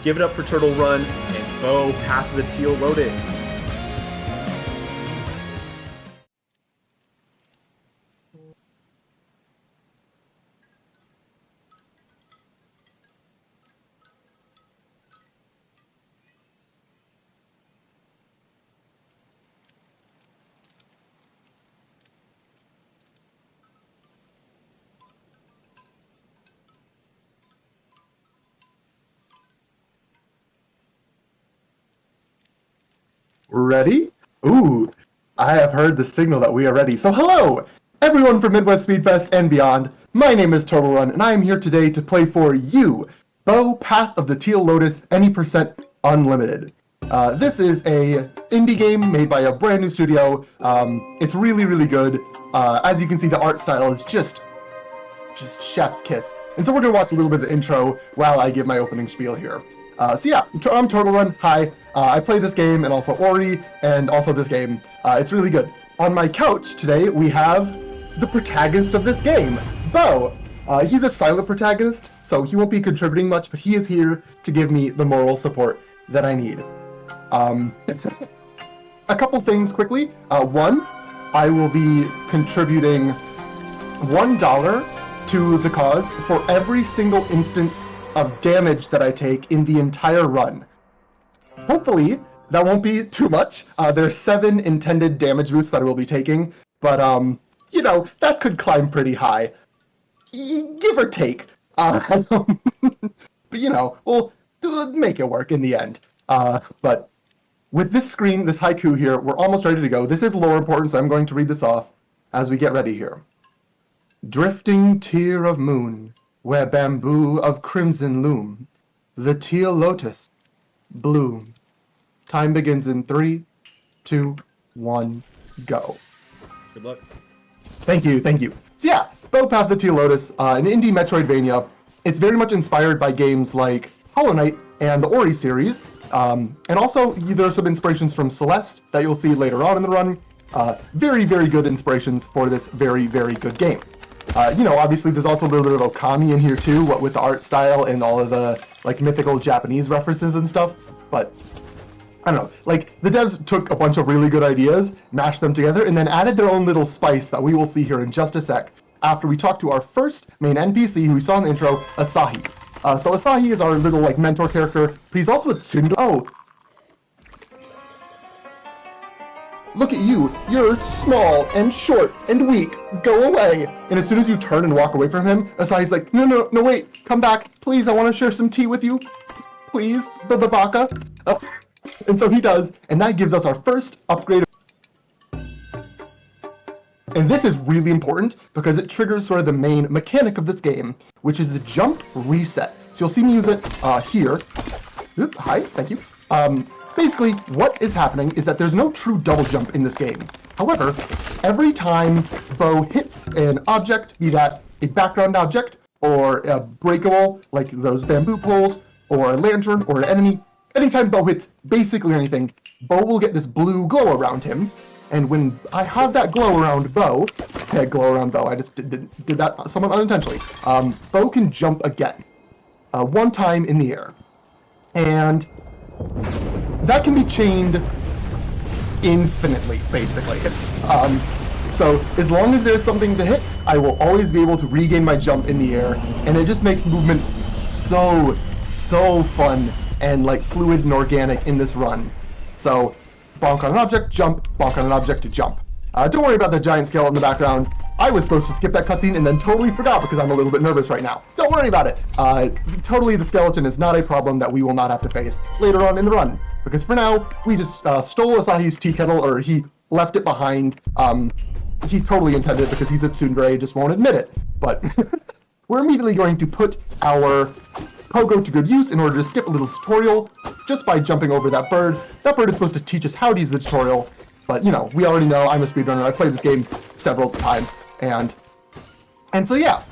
Give it up for Turtle Run and Bo, Path of the Teal Lotus. Ready? Ooh, I have heard the signal that we are ready. So hello, everyone from Midwest Speedfest and beyond. My name is Turtle Run, and I am here today to play for you, Bo, Path of the Teal Lotus, Any Percent Unlimited. This is a indie game made by a brand new studio. It's really, really good. As you can see, the art style is just chef's kiss. And so we're gonna watch a little bit of the intro while I give my opening spiel here. So yeah, I'm Turtle Run. Hi. I play this game and also Ori and also this game. It's really good. On my couch today we have the protagonist of this game, Bo. He's a silent protagonist, so he won't be contributing much, but he is here to give me the moral support that I need. A couple things quickly. One, I will be contributing $1 to the cause for every single instance of damage that I take in the entire run. Hopefully, that won't be too much. There's 7 intended damage boosts that I will be taking, but, you know, that could climb pretty high. Give or take. But, you know, we'll make it work in the end. But with this screen, this haiku here, we're almost ready to go. This is lore important, so I'm going to read this off as we get ready here. Drifting tear of moon, where bamboo of crimson loom, the teal lotus bloom. Time begins in 3, 2, 1, go. Good luck. Thank you, thank you. So yeah, Bo, Path of the Teal Lotus, an indie Metroidvania. It's very much inspired by games like Hollow Knight and the Ori series, and also there are some inspirations from Celeste that you'll see later on in the run. Very, very good inspirations for this very, very good game. You know, obviously there's also a little bit of Okami in here too, what with the art style and all of the like mythical Japanese references and stuff, but I don't know, like the devs took a bunch of really good ideas, mashed them together, and then added their own little spice that we will see here in just a sec after we talk to our first main NPC who we saw in the intro, Asahi. So Asahi is our little like mentor character, but he's also a tsundere. Oh! Look at you, you're small and short and weak, go away! And as soon as you turn and walk away from him, Asahi's like, no, wait, come back, please, I want to share some tea with you, please, baka. And so he does, and that gives us our first upgrade. And this is really important because it triggers sort of the main mechanic of this game, which is the jump reset. So you'll see me use it here. Oop, hi, thank you. Basically, what is happening is that there's no true double jump in this game. However, every time Bo hits an object, be that a background object, or a breakable, like those bamboo poles, or a lantern, or an enemy, anytime Bo hits basically anything, Bo will get this blue glow around him, and when I have that glow around Bo, I just did that somewhat unintentionally, Bo can jump again, one time in the air. And that can be chained infinitely, basically. So as long as there's something to hit, I will always be able to regain my jump in the air, and it just makes movement so fun and like fluid and organic in this run. So bonk on an object, jump, bonk on an object to jump. Don't worry about the giant skeleton in the background. I was supposed to skip that cutscene and then totally forgot because I'm a little bit nervous right now. Don't worry about it. Totally, the skeleton is not a problem that we will not have to face later on in the run. Because for now, we just stole Asahi's tea kettle, or he left it behind. He totally intended it because he's a tsundere, just won't admit it. But we're immediately going to put our Pogo to good use in order to skip a little tutorial just by jumping over that bird. That bird is supposed to teach us how to use the tutorial. But, you know, we already know I'm a speedrunner. I've played this game several times. And so, yeah.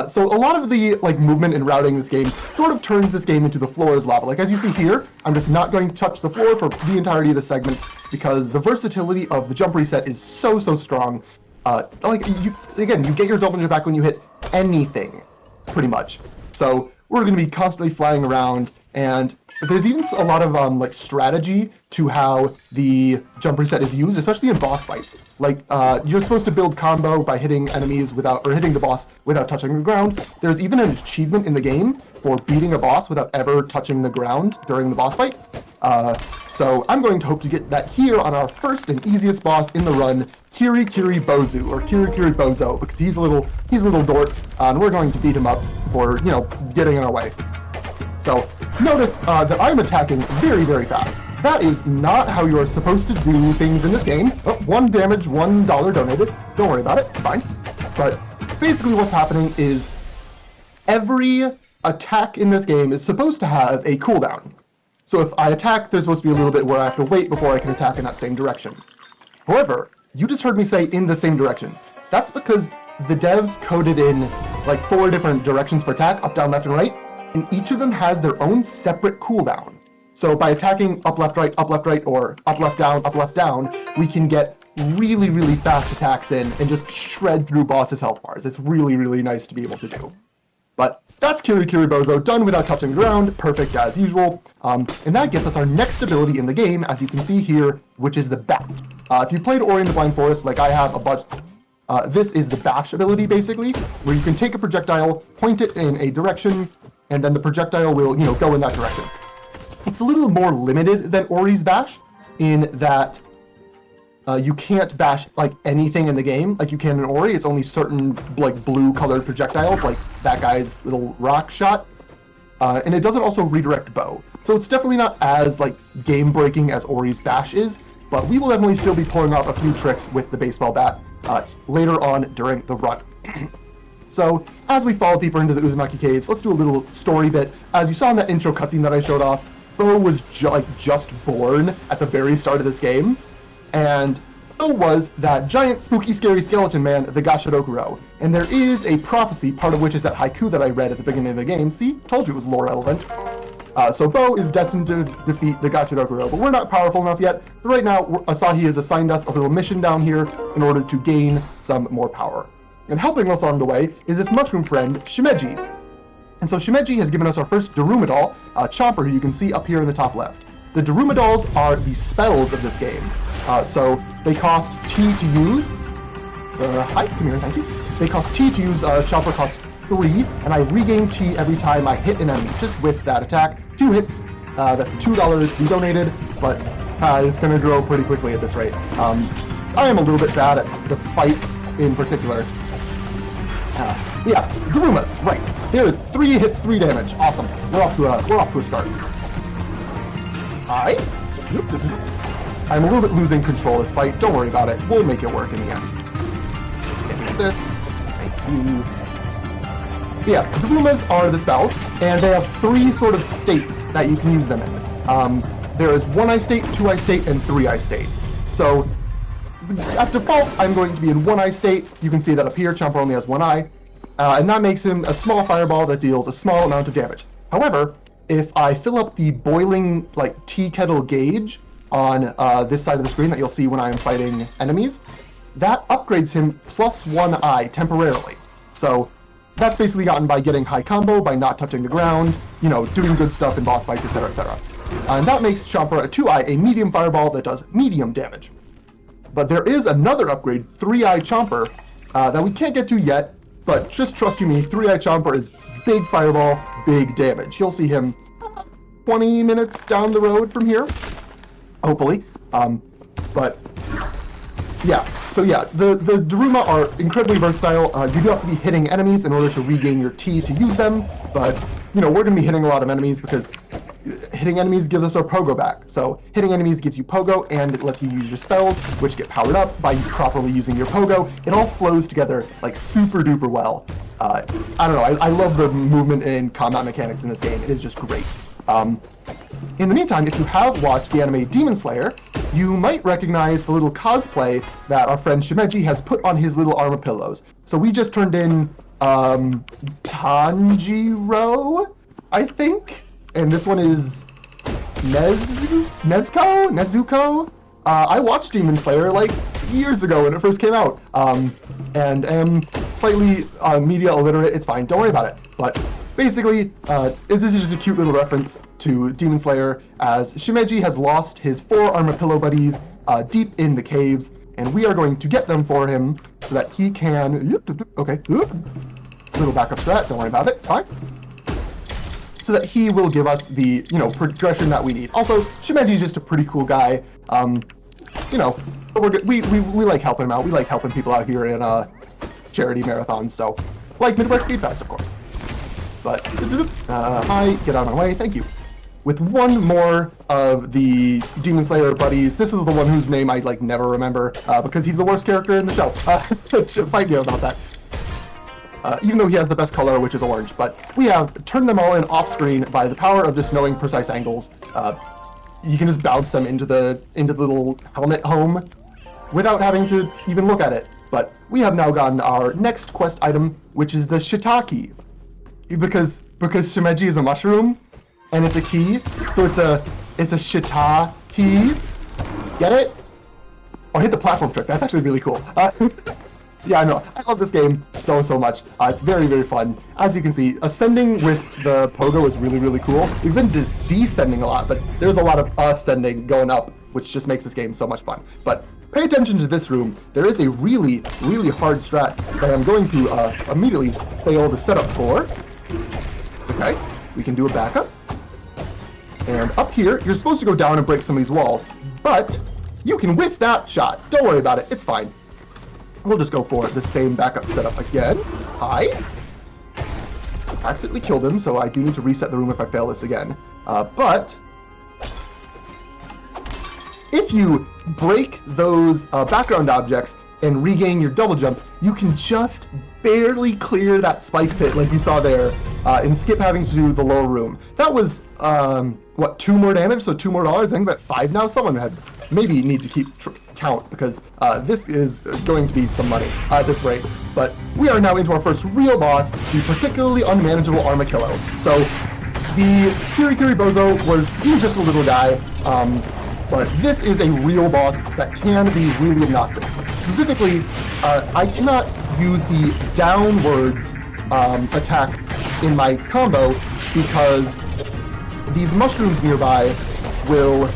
So a lot of the like movement and routing in this game sort of turns this game into the floor is lava. Like as you see here, I'm just not going to touch the floor for the entirety of the segment because the versatility of the jump reset is so strong. Like you get your double jump back when you hit anything, pretty much. So we're going to be constantly flying around, and there's even a lot of like strategy to how the jump reset is used, especially in boss fights. Like you're supposed to build combo by hitting enemies without, or hitting the boss without touching the ground. There's even an achievement in the game for beating a boss without ever touching the ground during the boss fight. So I'm going to hope to get that here on our first and easiest boss in the run, Kiri Bozu, or Kiri Bozo, because he's a little dork, and we're going to beat him up for, you know, getting in our way. So notice that I'm attacking very, very fast. That is not how you're supposed to do things in this game. Oh, 1 damage, $1 donated. Don't worry about it, it's fine. But basically what's happening is every attack in this game is supposed to have a cooldown. So if I attack, there's supposed to be a little bit where I have to wait before I can attack in that same direction. However, you just heard me say in the same direction. That's because the devs coded in like 4 different directions for attack, up, down, left, and right, and each of them has their own separate cooldown. So by attacking up, left, right, or up, left, down, we can get really, really fast attacks in and just shred through bosses' health bars. It's really, really nice to be able to do. But that's Kiri Bozo, done without touching the ground, perfect as usual. And that gets us our next ability in the game, as you can see here, which is the Bat. If you played Ori and the Blind Forest, like I have a bunch, this is the Bash ability, basically, where you can take a projectile, point it in a direction, and then the projectile will, you know, go in that direction. It's a little more limited than Ori's Bash, in that you can't bash like anything in the game like you can in Ori. It's only certain like blue-colored projectiles, like that guy's little rock shot, and it doesn't also redirect bow. So it's definitely not as like game-breaking as Ori's Bash is, but we will definitely still be pulling off a few tricks with the baseball bat later on during the run. So as we fall deeper into the Uzumaki Caves, let's do a little story bit. As you saw in that intro cutscene that I showed off, Bo was just born at the very start of this game, and Bo was that giant, spooky, scary skeleton man, the Gashadokuro. And there is a prophecy, part of which is that haiku that I read at the beginning of the game. See? Told you it was lore relevant. So Bo is destined to defeat the Gashadokuro, but we're not powerful enough yet. Right now, Asahi has assigned us a little mission down here in order to gain some more power. And helping us on the way is this mushroom friend, Shimeji. And so Shimeji has given us our first Daruma doll, Chomper, who you can see up here in the top left. The Daruma dolls are the spells of this game. So they cost T to use. Hi, come here, thank you. They cost T to use, Chomper costs 3, and I regain T every time I hit an enemy, just with that attack. 2 hits, that's $2 we donated, but it's going to grow pretty quickly at this rate. I am a little bit bad at the fights in particular. Yeah, Darumas, right. Here is 3 hits, 3 damage. Awesome. We're off to a start. Alright. I'm a little bit losing control of this fight. Don't worry about it. We'll make it work in the end. Get this. Thank you. Yeah, Darumas are the spells, and they have 3 sort of states that you can use them in. There is 1-eye state, 2-eye state, and 3-eye state. So at default, I'm going to be in 1-eye state. You can see that up here, Chomper only has 1 eye. And that makes him a small fireball that deals a small amount of damage. However, if I fill up the boiling, like, tea kettle gauge on this side of the screen that you'll see when I'm fighting enemies, that upgrades him plus 1 eye temporarily. So that's basically gotten by getting high combo, by not touching the ground, you know, doing good stuff in boss fights, etc., etc. And that makes Chomper a 2-eye, a medium fireball that does medium damage. But there is another upgrade, 3-eye Chomper, that we can't get to yet, but just trust you me, 3-eye Chomper is big fireball, big damage. You'll see him 20 minutes down the road from here, hopefully. But yeah, so yeah, the Daruma are incredibly versatile. You do have to be hitting enemies in order to regain your T to use them, but you know, we're going to be hitting a lot of enemies because hitting enemies gives us our Pogo back. So hitting enemies gives you Pogo, and it lets you use your spells, which get powered up by properly using your Pogo. It all flows together like super duper well. I don't know, I love the movement and combat mechanics in this game. It is just great. In the meantime, if you have watched the anime Demon Slayer, you might recognize the little cosplay that our friend Shimeji has put on his little armadillos. So we just turned in Tanjiro, I think? And this one is Nezuko? I watched Demon Slayer like years ago when it first came out, and am slightly media illiterate. It's fine, don't worry about it. But basically, this is just a cute little reference to Demon Slayer, as Shimeji has lost his 4 Armadillo buddies deep in the caves, and we are going to get them for him so that he can... Okay, little backup strat, don't worry about it, it's fine. So that he will give us the, progression that we need. Also, Shimeji's just a pretty cool guy. We like helping him out. We like helping people out here in charity marathons, so like Midwest Speedfest, of course. But hi, get out of my way, thank you. With one more of the Demon Slayer buddies, this is the one whose name I never remember because he's the worst character in the show. Fight me about that. Even though he has the best color, which is orange, but we have turned them all in off screen by the power of just knowing precise angles. You can just bounce them into the little helmet home without having to even look at it. But we have now gotten our next quest item, which is the shiitake, because Shimeji is a mushroom and it's a key, so it's a shiitake. Get it? Oh, hit the platform trick. That's actually really cool. Yeah, I know. I love this game so much. It's very, very fun. As you can see, ascending with the pogo is really, really cool. We've been descending a lot, but there's a lot of ascending going up, which just makes this game so much fun. But pay attention to this room. There is a really, really hard strat that I'm going to immediately fail the setup for. It's okay. We can do a backup. And up here, you're supposed to go down and break some of these walls, but you can whiff that shot. Don't worry about it. It's fine. We'll just go for the same backup setup again. Hi. Accidentally killed him, so I do need to reset the room if I fail this again. But if you break those background objects and regain your double jump, you can just barely clear that spike pit like you saw there and skip having to do the lower room. That was, what, 2 more damage, so $2 more? I think I'm at 5 now. Someone had maybe need to keep count because this is going to be some money at this rate. But we are now into our first real boss, the particularly unmanageable Armadillo. So the Kirikiri Bozo he was just a little guy, but this is a real boss that can be really obnoxious. Specifically, I cannot use the downwards attack in my combo because these mushrooms nearby will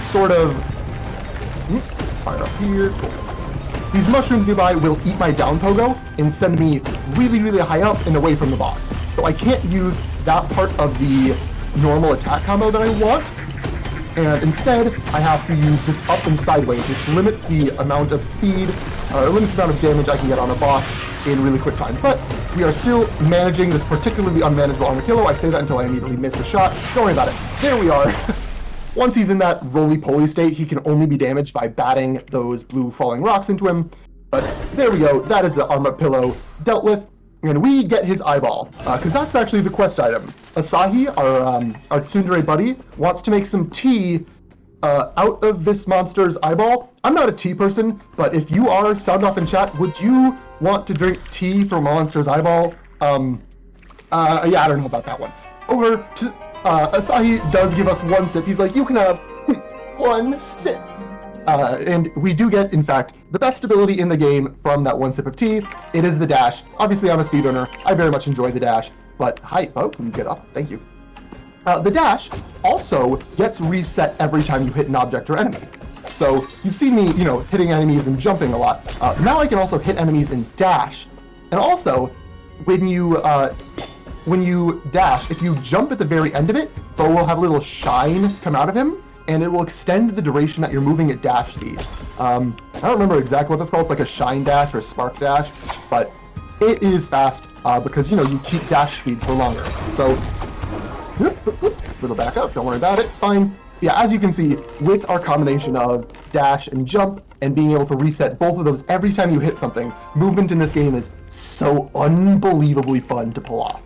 sort of fire up here. Cool. These mushrooms nearby will eat my down pogo and send me really, really high up and away from the boss. So I can't use that part of the normal attack combo that I want. And instead, I have to use just up and sideways, which limits the amount of speed, or limits the amount of damage I can get on a boss in really quick time. But we are still managing this particularly unmanageable Armadillo. I say that until I immediately miss a shot. Don't worry about it. There we are. Once he's in that roly-poly state, he can only be damaged by batting those blue falling rocks into him. But there we go. That is the Armadillo dealt with. And we get his eyeball, because that's actually the quest item. Asahi, our tsundere buddy, wants to make some tea out of this monster's eyeball. I'm not a tea person, but if you are, sound off in chat. Would you want to drink tea from a monster's eyeball? Yeah, I don't know about that one. Over to Asahi does give us 1 sip. He's like, you can have 1 sip. And we do get, in fact, the best ability in the game from that 1 sip of tea. It is the dash. Obviously, I'm a speedrunner. I very much enjoy the dash. But, hi. Oh, can you get up? Thank you. The dash also gets reset every time you hit an object or enemy. So, you've seen me, hitting enemies and jumping a lot. Now I can also hit enemies and dash. And also, when you dash, if you jump at the very end of it, Bo will have a little shine come out of him, and it will extend the duration that you're moving at dash speed. I don't remember exactly what that's called. It's like a shine dash or a spark dash, but it is fast because, you keep dash speed for longer. So, little back up, don't worry about it, it's fine. Yeah, as you can see, with our combination of dash and jump and being able to reset both of those every time you hit something, movement in this game is so unbelievably fun to pull off.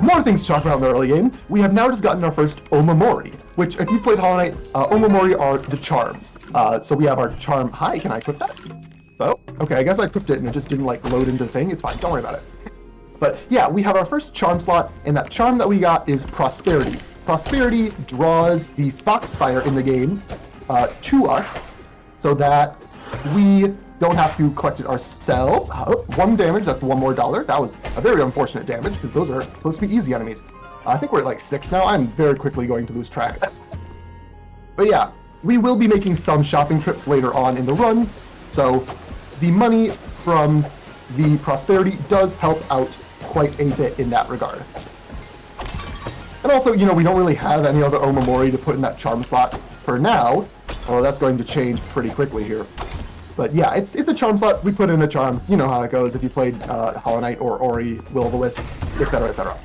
More things to talk about in the early game. We have now just gotten our first Omamori, which, if you played Hollow Knight, Omamori are the charms. So we have our charm. Hi, can I equip that? Oh, okay, I guess I equipped it and it just didn't load into the thing. It's fine, don't worry about it. But yeah, we have our first charm slot, and that charm that we got is Prosperity. Prosperity draws the Foxfire in the game to us so that we don't have to collect it ourselves. Oh, 1 damage, that's $1 more. That was a very unfortunate damage, because those are supposed to be easy enemies. I think we're at like 6 now. I'm very quickly going to lose track. But yeah, we will be making some shopping trips later on in the run, so the money from the prosperity does help out quite a bit in that regard. And also, you know, we don't really have any other Omamori to put in that charm slot for now, although that's going to change pretty quickly here. But yeah, it's a charm slot. We put in a charm. You know how it goes if you played Hollow Knight or Ori, Will-o'-the-Wisps, etc., etc.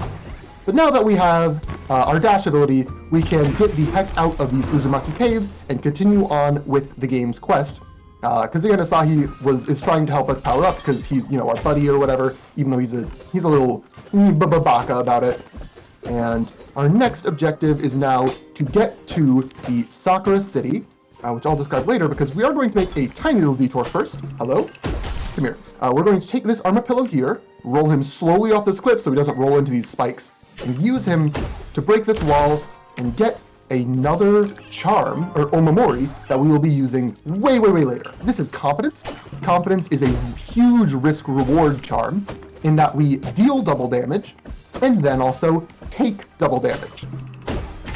But now that we have our dash ability, we can get the heck out of these Uzumaki caves and continue on with the game's quest. Because again, Asahi is trying to help us power up because he's, you know, our buddy or whatever, even though he's a little baka about it. And our next objective is now to get to the Sakura City, which I'll describe later because we are going to make a tiny little detour first. Hello? Come here. We're going to take this Armapillo here, roll him slowly off this cliff so he doesn't roll into these spikes, and use him to break this wall and get another charm, or Omamori, that we will be using way later. This is Confidence. Confidence is a huge risk-reward charm in that we deal double damage, and then also take double damage.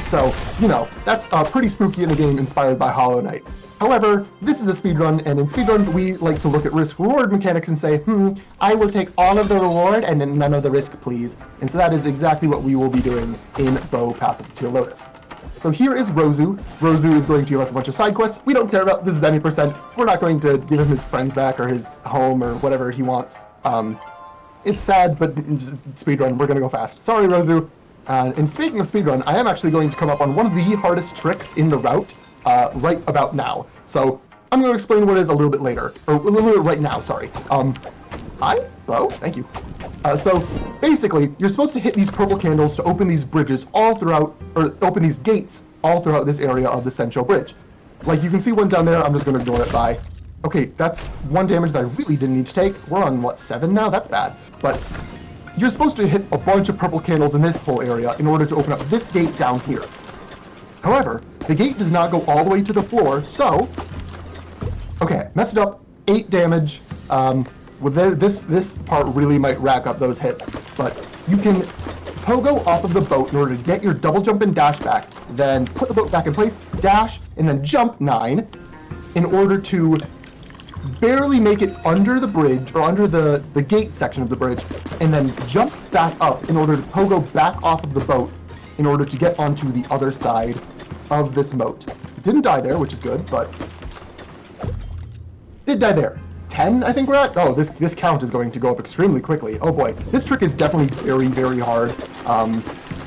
So, you know, that's pretty spooky in a game inspired by Hollow Knight. However, this is a speedrun, and in speedruns we like to look at risk-reward mechanics and say, I will take all of the reward and then none of the risk, please. And so that is exactly what we will be doing in Bow Path of the Teal Lotus. So here is Rozu. Rozu is going to give us a bunch of side quests. We don't care about this is any percent. We're not going to give him his friends back or his home or whatever he wants. It's sad, but speedrun, we're going to go fast. Sorry, Rozu. And speaking of speedrun, I am actually going to come up on one of the hardest tricks in the route right about now. So I'm going to explain what it is a little bit later. Or a little bit right now, sorry. Hi? Hello? Thank you. So basically, you're supposed to hit these purple candles to open these bridges all throughout, or open these gates all throughout this area of the Sencho Bridge. Like you can see one down there, I'm just going to ignore it by. Okay, that's 1 damage that I really didn't need to take. We're on, what, 7 now? That's bad. But you're supposed to hit a bunch of purple candles in this whole area in order to open up this gate down here. However, the gate does not go all the way to the floor, so... Okay, messed it up. 8 damage. With this part really might rack up those hits, but you can pogo off of the boat in order to get your double jump and dash back, then put the boat back in place, dash, and then jump 9 in order to barely make it under the bridge, or under the gate section of the bridge, and then jump back up in order to pogo back off of the boat in order to get onto the other side of this moat. It didn't die there, which is good, but did die there. 10, I think we're at? Oh, this count is going to go up extremely quickly. Oh boy, this trick is definitely very hard.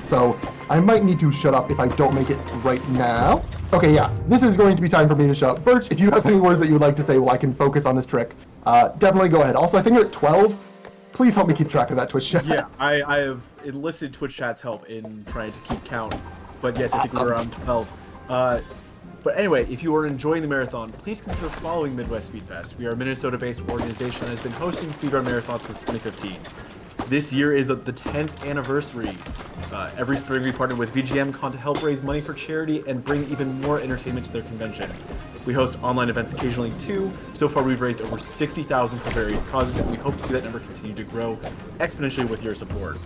So I might need to shut up if I don't make it right now. Okay, yeah, this is going to be time for me to shut up. Birch, if you have any words that you would like to say while I can focus on this trick, definitely go ahead. Also, I think we're at 12. Please help me keep track of that Twitch chat. Yeah, I have enlisted Twitch chat's help in trying to keep count. But yes, I think we're around 12. But anyway, if you are enjoying the marathon, please consider following Midwest Speedfest. We are a Minnesota-based organization that has been hosting speedrun marathons since 2015. This year is the 10th anniversary. Every spring we partner with VGMCon to help raise money for charity and bring even more entertainment to their convention. We host online events occasionally too. So far we've raised over $60,000 for various causes, and we hope to see that number continue to grow exponentially with your support.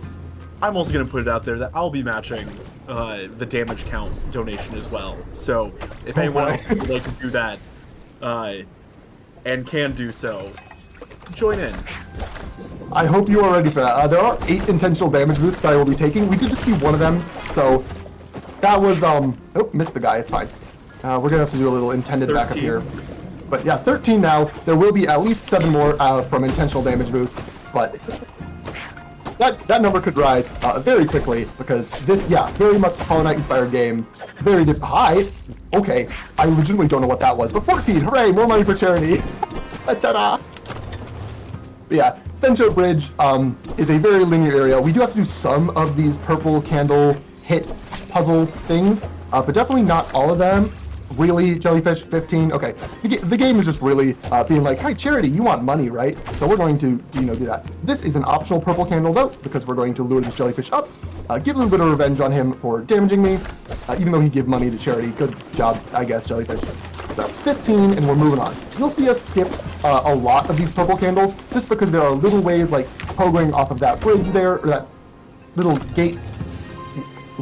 I'm also going to put it out there that I'll be matching the damage count donation as well. So if anyone else would like to do that and can do so, join in. I hope you are ready for that. There are 8 intentional damage boosts that I will be taking. We did just see one of them, so that was, oh, missed the guy, it's fine. We're going to have to do a little intended 13. backup here. But yeah, 13 now. There will be at least 7 more from intentional damage boosts, but that number could rise very quickly because this, yeah, very much Hollow Knight inspired game. Very high. Okay, I legitimately don't know what that was, but 14, hooray, more money for charity. Ta-da! But yeah, Sencho Bridge is a very linear area. We do have to do some of these purple candle hit puzzle things, but definitely not all of them. Really, Jellyfish 15? Okay, the game is just really being like, hi, Charity, you want money, right? So we're going to, do that. This is an optional purple candle, though, because we're going to lure this Jellyfish up, get a little bit of revenge on him for damaging me, even though he gave money to Charity. Good job, I guess, Jellyfish. That's 15, and we're moving on. You'll see us skip a lot of these purple candles, just because there are little ways like pogoing off of that bridge there, or that little gate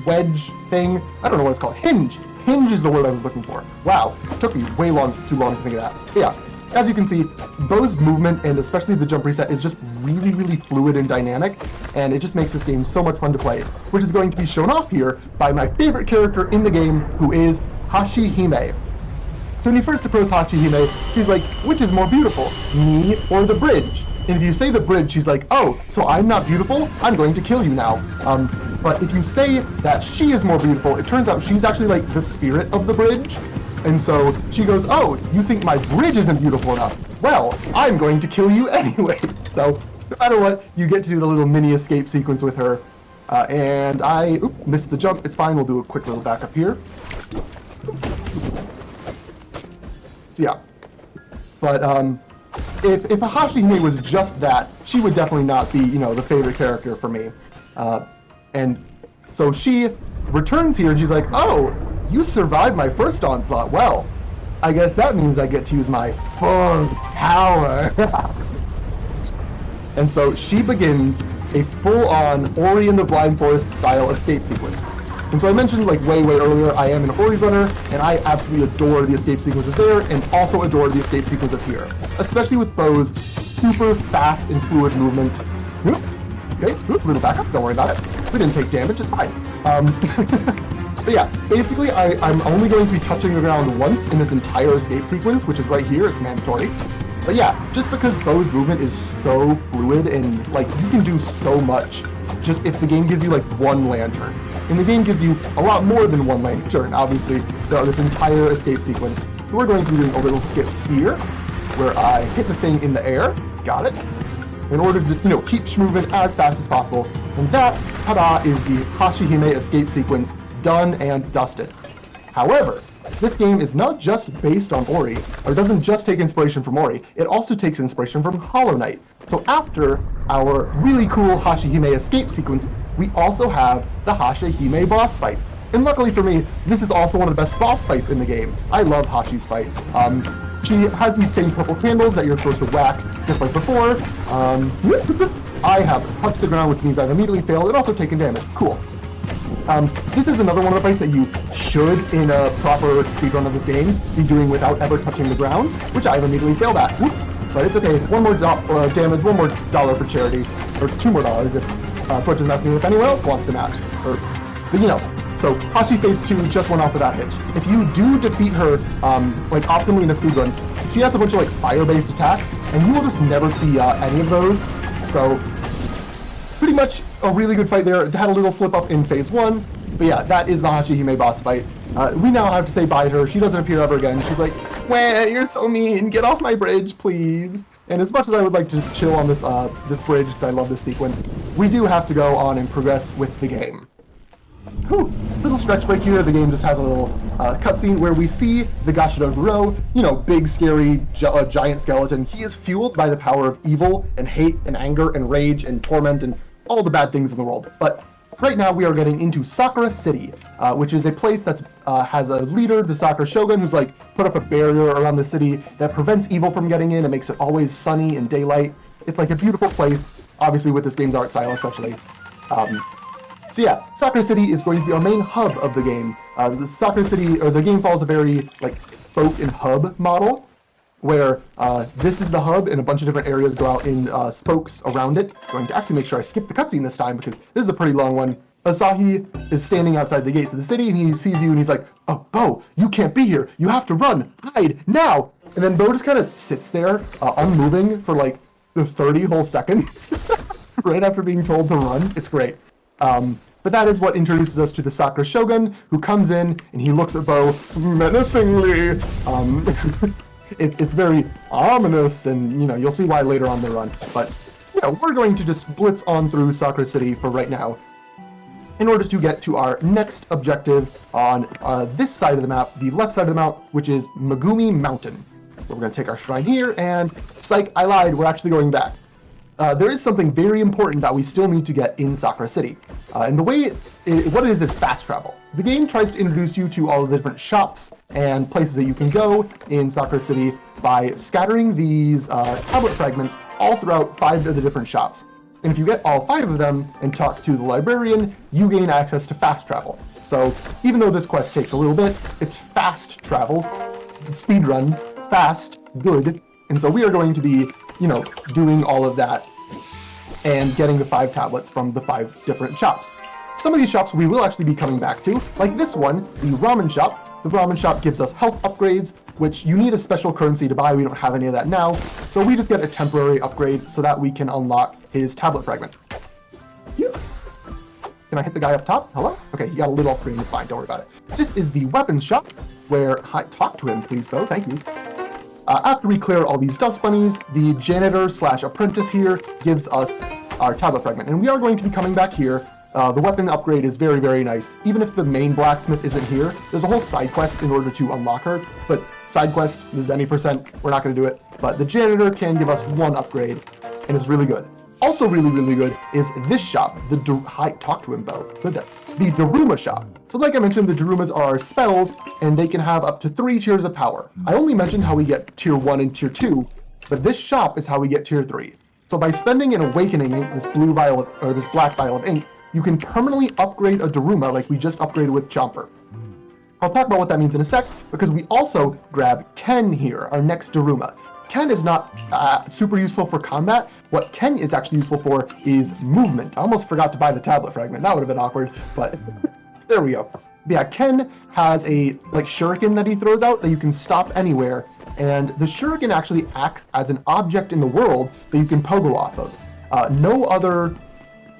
wedge thing. I don't know what it's called. Hinge. Hinge is the word I was looking for. Wow, it took me way too long to think of that. But yeah, as you can see, Bo's movement, and especially the jump reset, is just really fluid and dynamic, and it just makes this game so much fun to play, which is going to be shown off here by my favorite character in the game, who is Hashihime. So when you first approach Hashihime, she's like, which is more beautiful, me or the bridge? And if you say the bridge, she's like, oh, so I'm not beautiful? I'm going to kill you now. But if you say that she is more beautiful, it turns out she's actually like the spirit of the bridge. And so she goes, oh, you think my bridge isn't beautiful enough? Well, I'm going to kill you anyway. So no matter what, you get to do the little mini escape sequence with her. And I missed the jump. It's fine. We'll do a quick little backup here. So yeah. But if Hashihime was just that, she would definitely not be, the favorite character for me. And so she returns here and she's like, oh, you survived my first onslaught. Well, I guess that means I get to use my full power. And so she begins a full-on Ori and the Blind Forest style escape sequence. And so I mentioned like way earlier, I am an Ori runner, and I absolutely adore the escape sequences there, and also adore the escape sequences here. Especially with Bo's super fast and fluid movement. Okay, little backup, don't worry about it. We didn't take damage, it's fine. But yeah, basically I'm only going to be touching the ground once in this entire escape sequence, which is right here, it's mandatory. But yeah, just because Bo's movement is so fluid and like you can do so much just if the game gives you like one lantern. And the game gives you a lot more than one lantern, obviously, throughout this entire escape sequence. So we're going to be doing a little skip here, where I hit the thing in the air, got it, in order to just, keep moving as fast as possible. And that, ta-da, is the Hashihime escape sequence done and dusted. However, this game is not just based on Ori, or doesn't just take inspiration from Ori, it also takes inspiration from Hollow Knight. So after our really cool Hashihime escape sequence, we also have the Hashihime boss fight. And luckily for me, this is also one of the best boss fights in the game. I love Hashi's fight. She has these same purple candles that you're supposed to whack, just like before. I have touched the ground, which means I've immediately failed and also taken damage. Cool. This is another one of the fights that you should, in a proper speedrun of this game, be doing without ever touching the ground, which I've immediately failed at. Whoops. But it's okay. One more damage, $1 more for charity, or $2 more if Twitch is not doing if anyone else wants to match. But so Hachi Phase 2 just went off without hitch. If you do defeat her, optimally in a speedrun, she has a bunch of fire-based attacks, and you will just never see any of those. So pretty much a really good fight there. It had a little slip up in Phase 1, but yeah, that is the Hashihime boss fight. We now have to say bye to her. She doesn't appear ever again. She's like, "Wah, you're so mean. Get off my bridge, please." And as much as I would like to chill on this this bridge because I love this sequence, we do have to go on and progress with the game. Whew. Little stretch break here. The game just has a little cutscene where we see the Gashiroguro, big, scary, giant skeleton. He is fueled by the power of evil and hate and anger and rage and torment and all the bad things in the world. But right now we are getting into Sakura City, which is a place that has a leader, the Sakura Shogun, who's put up a barrier around the city that prevents evil from getting in and makes it always sunny and daylight. It's a beautiful place, obviously with this game's art style especially. So yeah, Sakura City is going to be our main hub of the game. The Sakura City, or the game follows a very spoke and hub model, where this is the hub and a bunch of different areas go out in spokes around it. I'm going to actually make sure I skip the cutscene this time because this is a pretty long one. Asahi is standing outside the gates of the city and he sees you and he's like, "Oh, Bo, you can't be here. You have to run. Hide now." And then Bo just kind of sits there, unmoving for the 30 whole seconds right after being told to run. It's great. But that is what introduces us to the Sakura Shogun, who comes in and he looks at Bo menacingly. It's very ominous, and you'll see why later on the run. But we're going to just blitz on through Sakura City for right now, in order to get to our next objective on this side of the map, the left side of the map, which is Megumi Mountain. So we're going to take our shrine here, and psych, I lied, we're actually going back. there is something very important that we still need to get in Sakura City. And the way what it is fast travel. The game tries to introduce you to all of the different shops and places that you can go in Sakura City by scattering these tablet fragments all throughout 5 of the different shops. And if you get all 5 of them and talk to the librarian, you gain access to fast travel. So even though this quest takes a little bit, it's fast travel, speed run, fast, good. And so we are going to be, doing all of that and getting the 5 tablets from the 5 different shops. Some of these shops we will actually be coming back to, like this one, the ramen shop. The ramen shop gives us health upgrades, which you need a special currency to buy. We don't have any of that now, so we just get a temporary upgrade so that we can unlock his tablet fragment. Yeah. Can I hit the guy up top? Hello? Okay, you got a little off screen, it's fine, don't worry about it. This is the weapons shop, where, talk to him please though, thank you. After we clear all these dust bunnies, the janitor/apprentice here gives us our tablet fragment, and we are going to be coming back here. The weapon upgrade is very, very nice. Even if the main blacksmith isn't here, there's a whole side quest in order to unlock her, but side quest, this is any percent, we're not going to do it. But the janitor can give us 1 upgrade, and it's really good. Also really, really good is this shop, talk to him though, goodness. The Daruma shop. So like I mentioned, the Darumas are our spells, and they can have up to 3 tiers of power. I only mentioned how we get tier 1 and tier 2, but this shop is how we get tier 3. So by spending an awakening ink, this black vial of ink, you can permanently upgrade a Daruma like we just upgraded with Chomper. I'll talk about what that means in a sec, because we also grab Ken here, our next Daruma. Ken is not super useful for combat. What Ken is actually useful for is movement. I almost forgot to buy the tablet fragment. That would have been awkward, but there we go. Yeah, Ken has a shuriken that he throws out that you can stop anywhere, and the shuriken actually acts as an object in the world that you can pogo off of. No other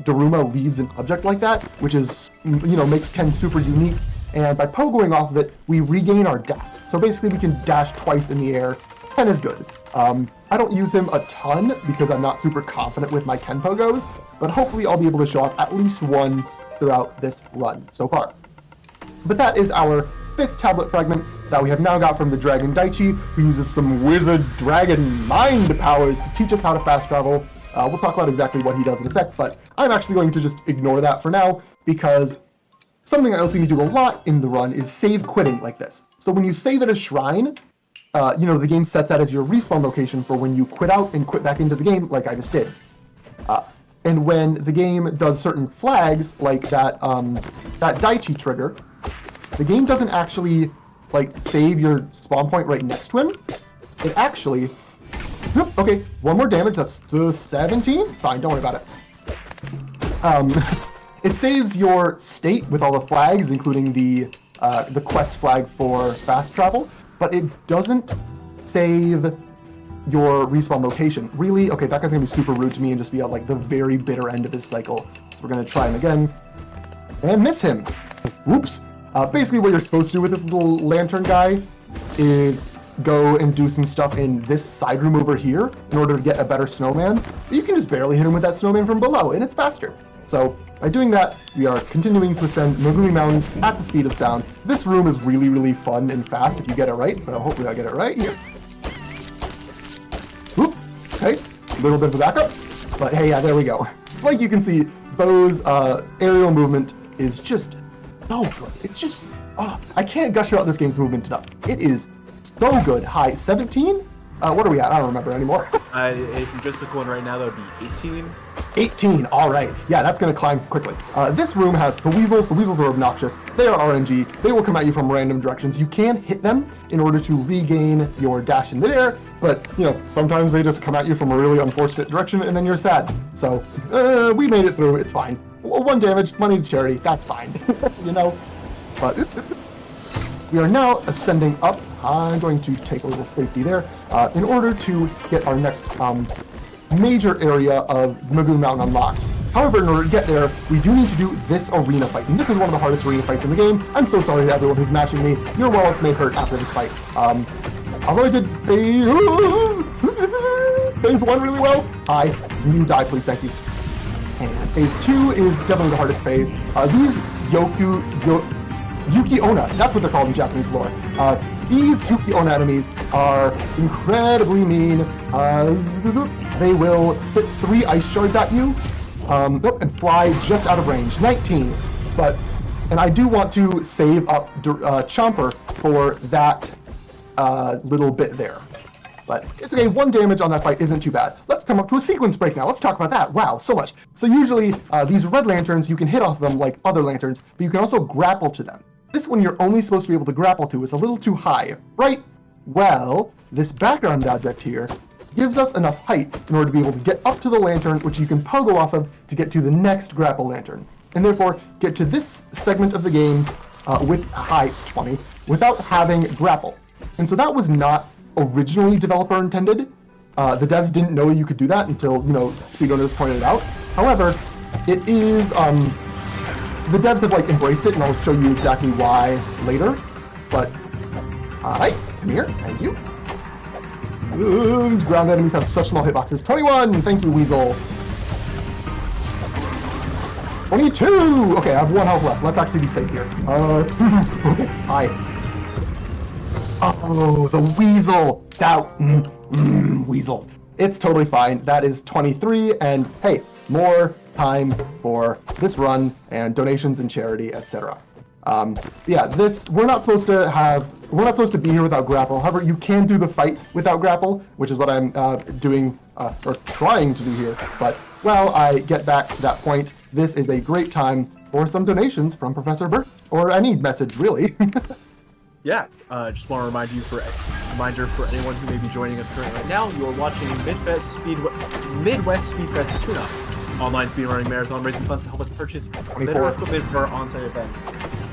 Daruma leaves an object like that, which is, makes Ken super unique. And by pogoing off of it, we regain our dash. So basically we can dash twice in the air. Ken is good. I don't use him a ton because I'm not super confident with my Ken pogos, but hopefully I'll be able to show off at least 1 throughout this run so far. But that is our 5th tablet fragment that we have now got from the Dragon Daichi, who uses some wizard dragon mind powers to teach us how to fast travel. We'll talk about exactly what he does in a sec, but I'm actually going to just ignore that for now, because something I also need to do a lot in the run is save quitting like this. So when you save at a shrine, the game sets that as your respawn location for when you quit out and quit back into the game, like I just did. And when the game does certain flags, like that Daichi trigger, the game doesn't actually save your spawn point right next to him. It actually, okay, 1 more damage. That's 17. It's fine. Don't worry about it. It saves your state with all the flags, including the quest flag for fast travel, but it doesn't save your respawn location. Really? Okay, that guy's gonna be super rude to me and just be at the very bitter end of his cycle. So we're gonna try him again and miss him. Whoops. Basically what you're supposed to do with this little lantern guy is go and do some stuff in this side room over here in order to get a better snowman. But you can just barely hit him with that snowman from below, and it's faster. So by doing that, we are continuing to ascend Megumi Mountain at the speed of sound. This room is really, really fun and fast if you get it right, so hopefully I get it right here. Whoop. Okay, a little bit of a backup, but hey, yeah, there we go. It's like you can see, Bo's aerial movement is just so good. It's just, I can't gush about this game's movement enough. It is so good. High 17? What are we at? I don't remember anymore. If you just took one right now, that would be 18. 18, all right. Yeah, that's going to climb quickly. This room has the weasels. The weasels are obnoxious. They are RNG. They will come at you from random directions. You can hit them in order to regain your dash in midair, but, sometimes they just come at you from a really unfortunate direction, and then you're sad. So, we made it through. It's fine. 1 damage, money to charity. That's fine. But we are now ascending up. I'm going to take a little safety there in order to get our next major area of Megumi Mountain unlocked. However, in order to get there, we do need to do this arena fight, and this is one of the hardest arena fights in the game. I'm so sorry to everyone who's matching me. Your wallets may hurt after this fight. Although I did phase 1 really well, you die, please, thank you. And phase 2 is definitely the hardest phase. These Yuki Onna, that's what they're called in Japanese lore. These Yuki-On enemies are incredibly mean. They will spit 3 ice shards at you, and fly just out of range. 19, and I do want to save up Chomper for that little bit there. But it's okay, 1 damage on that fight isn't too bad. Let's come up to a sequence break now. Let's talk about that. Wow, so much. So usually, these red lanterns, you can hit off them like other lanterns, but you can also grapple to them. This one you're only supposed to be able to grapple to is a little too high, right? Well, this background object here gives us enough height in order to be able to get up to the lantern, which you can pogo off of to get to the next grapple lantern. And therefore, get to this segment of the game with high 20 without having grapple. And so that was not originally developer intended. The devs didn't know you could do that until, speedrunners pointed it out. However, it is, the devs have embraced it, and I'll show you exactly why later. But, hi, come here, thank you. Ooh, these ground enemies have such small hitboxes. 21, thank you, Weasel. 22! Okay, I have 1 health left. Let's actually be safe here. Okay, hi. Oh, the Weasel! Weasels. It's totally fine. That is 23, and hey, more time for this run and donations and charity, etc. Yeah, we're not supposed to be here without grapple. However, you can do the fight without grapple, which is what I'm doing or trying to do here. But while I get back to that point, this is a great time for some donations from Professor Burt, or any message really. Yeah, just want to reminder for anyone who may be joining us currently right now, you are watching Midwest Speedfest Tune-Up, online speedrunning marathon raising funds to help us purchase better equipment for our on-site events.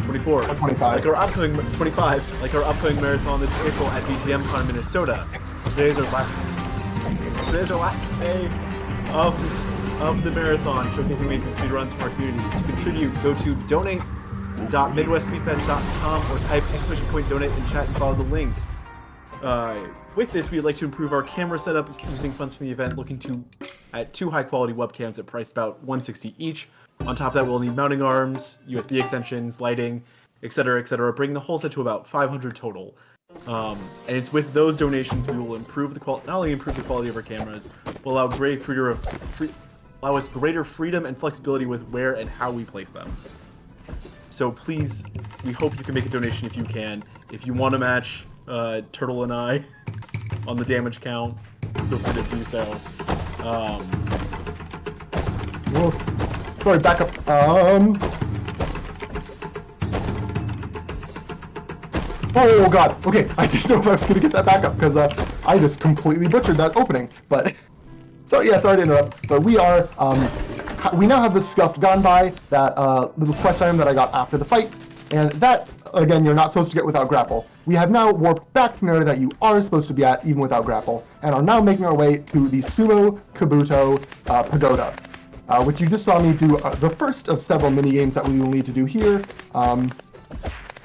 24. 25. Like our upcoming 25. Like our upcoming marathon this April at BGM Con, Minnesota. Today's our last day of the marathon, showcasing amazing speedruns from our community. To contribute, go to donate.midwestspeedfest.com or type !donate in chat and follow the link. With this, we'd like to improve our camera setup using funds from the event, looking at 2 high-quality webcams at price about $160 each. On top of that, we'll need mounting arms, USB extensions, lighting, etc., bringing the whole set to about 500 total. And it's with those donations we will improve not only improve the quality of our cameras, but allow us greater freedom and flexibility with where and how we place them. So please, we hope you can make a donation if you can. If you want to match Turtle and I on the damage count, feel free to do so. Whoa. Sorry, back up. Oh god. Okay, I didn't know if I was gonna get that back up because I just completely butchered that opening. But sorry to interrupt. But we are we now have the Scuffed Gone By, that little quest item that I got after the fight, and that again you're not supposed to get without grapple. We have now warped back to an area that you are supposed to be at even without grapple, and are now making our way to the Sumo Kabuto Pagoda. Which you just saw me do the first of several mini-games that we will need to do here,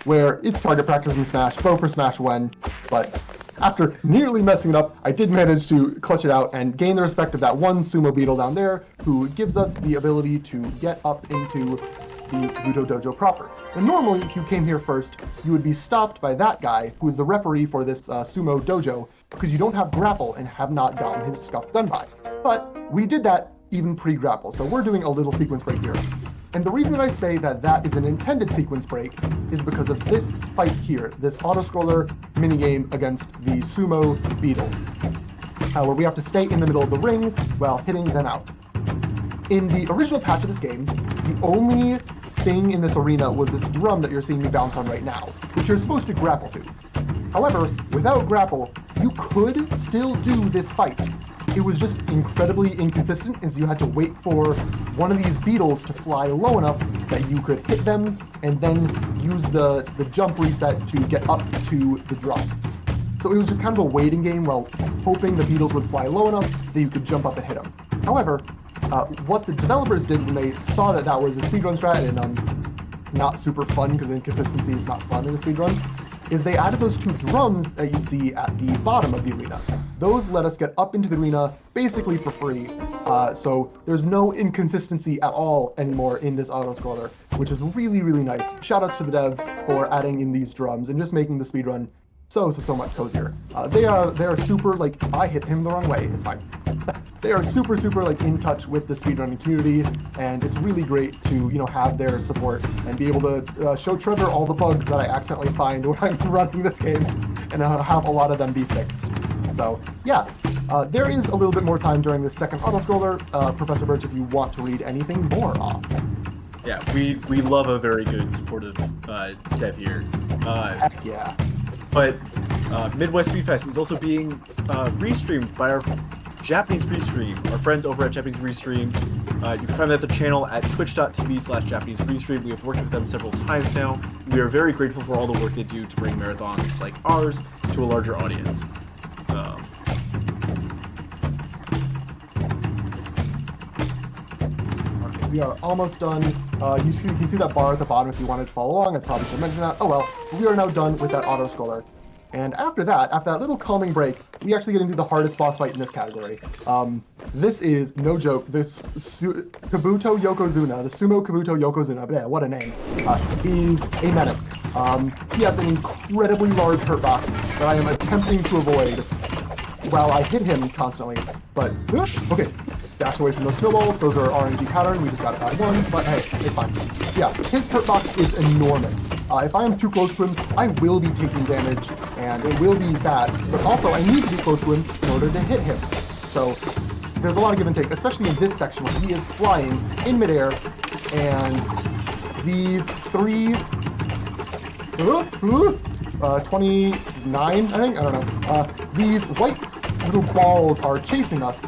where it's target practice and smash, bow for smash when, but after nearly messing it up, I did manage to clutch it out and gain the respect of that one sumo beetle down there, who gives us the ability to get up into the Kabuto Dojo proper. And normally, if you came here first, you would be stopped by that guy, who is the referee for this sumo dojo, because you don't have grapple and have not gotten his Scuffed Gun By. But we did that even pre-grapple, so we're doing a little sequence break here. And the reason that I say that is an intended sequence break is because of this fight here, this auto-scroller minigame against the sumo beetles, where we have to stay in the middle of the ring while hitting them out. In the original patch of this game, the only thing in this arena was this drum that you're seeing me bounce on right now, which you're supposed to grapple to. However, without grapple, you could still do this fight. It was just incredibly inconsistent, as you had to wait for one of these beetles to fly low enough that you could hit them and then use the jump reset to get up to the drum. So it was just kind of a waiting game while hoping the beetles would fly low enough that you could jump up and hit them. However, what the developers did when they saw that that was a speedrun strat and not super fun, because inconsistency is not fun in a speedrun, is they added those 2 drums that you see at the bottom of the arena. Those let us get up into the arena basically for free, so there's no inconsistency at all anymore in this auto-scroller, which is really, really nice. Shoutouts to the devs for adding in these drums and just making the speedrun so much cozier. They are super, like, if I hit him the wrong way, it's fine. They are super like in touch with the speedrunning community, and it's really great to, you know, have their support and be able to show Trevor all the bugs that I accidentally find when I'm running this game, and have a lot of them be fixed. So yeah, there is a little bit more time during this second auto-scroller. Professor Birch, if you want to read anything more off. Yeah, we love a very good supportive dev here. Heck yeah. But Midwest Speedfest is also being restreamed by our Japanese Restream, our friends over at Japanese Restream. You can find them at the channel at twitch.tv/Japanese Restream. We have worked with them several times now. We are very grateful for all the work they do to bring marathons like ours to a larger audience. Okay, we are almost done. You can see that bar at the bottom if you wanted to follow along. I probably should mention that. Oh well, we are now done with that auto-scroller. And after that little calming break, we actually get into the hardest boss fight in this category. This is, no joke, this Kabuto Yokozuna, the Sumo Kabuto Yokozuna, yeah, what a name. He's a menace. He has an incredibly large hurt box that I am attempting to avoid while I hit him constantly. But, okay, dash away from those snowballs. Those are RNG pattern. We just got it by one, but hey, it's fine. Yeah, his hurt box is enormous. If I am too close to him, I will be taking damage, and it will be bad, but also I need to be close to him in order to hit him. So there's a lot of give and take, especially in this section where he is flying in midair, and these three, 29, I think? I don't know. These white little balls are chasing us,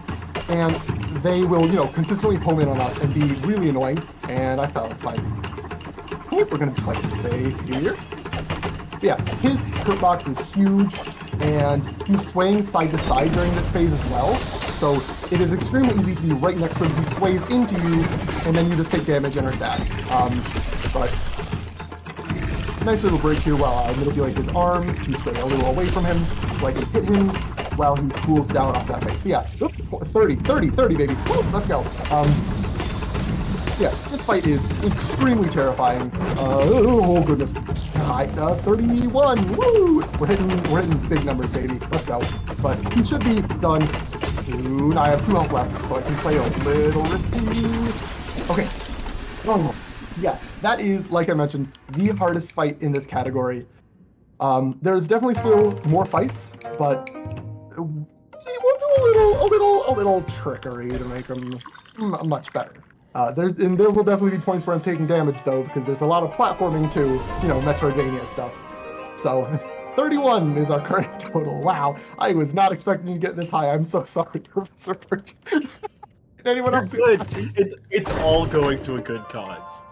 and they will, you know, consistently home in on us and be really annoying, and I fell, it's fine. I think we're going to play safe here. Yeah, his hurt box is huge, and he's swaying side to side during this phase as well, so it is extremely easy to be right next to him. He sways into you, and then you just take damage and are sad. But nice little break here while I manipulate his arms to stay a little away from him, so I can hit him while he cools down off that phase. Yeah, 30, baby. Woo, let's go. Yeah, this fight is extremely terrifying. Oh goodness. 31. Woo! We're hitting big numbers, baby. Let's go. But he should be done soon. I have 2 health left, so I can play a little risky. Okay. Oh, yeah, that is, like I mentioned, the hardest fight in this category. There's definitely still more fights, but we'll do a little trickery to make them much better. There will definitely be points where I'm taking damage though, because there's a lot of platforming too, you know, Metroidvania stuff. So 31 is our current total. Wow, I was not expecting to get this high. I'm so sorry, Professor Birch. Anyone else? Good. It's all going to a good cause.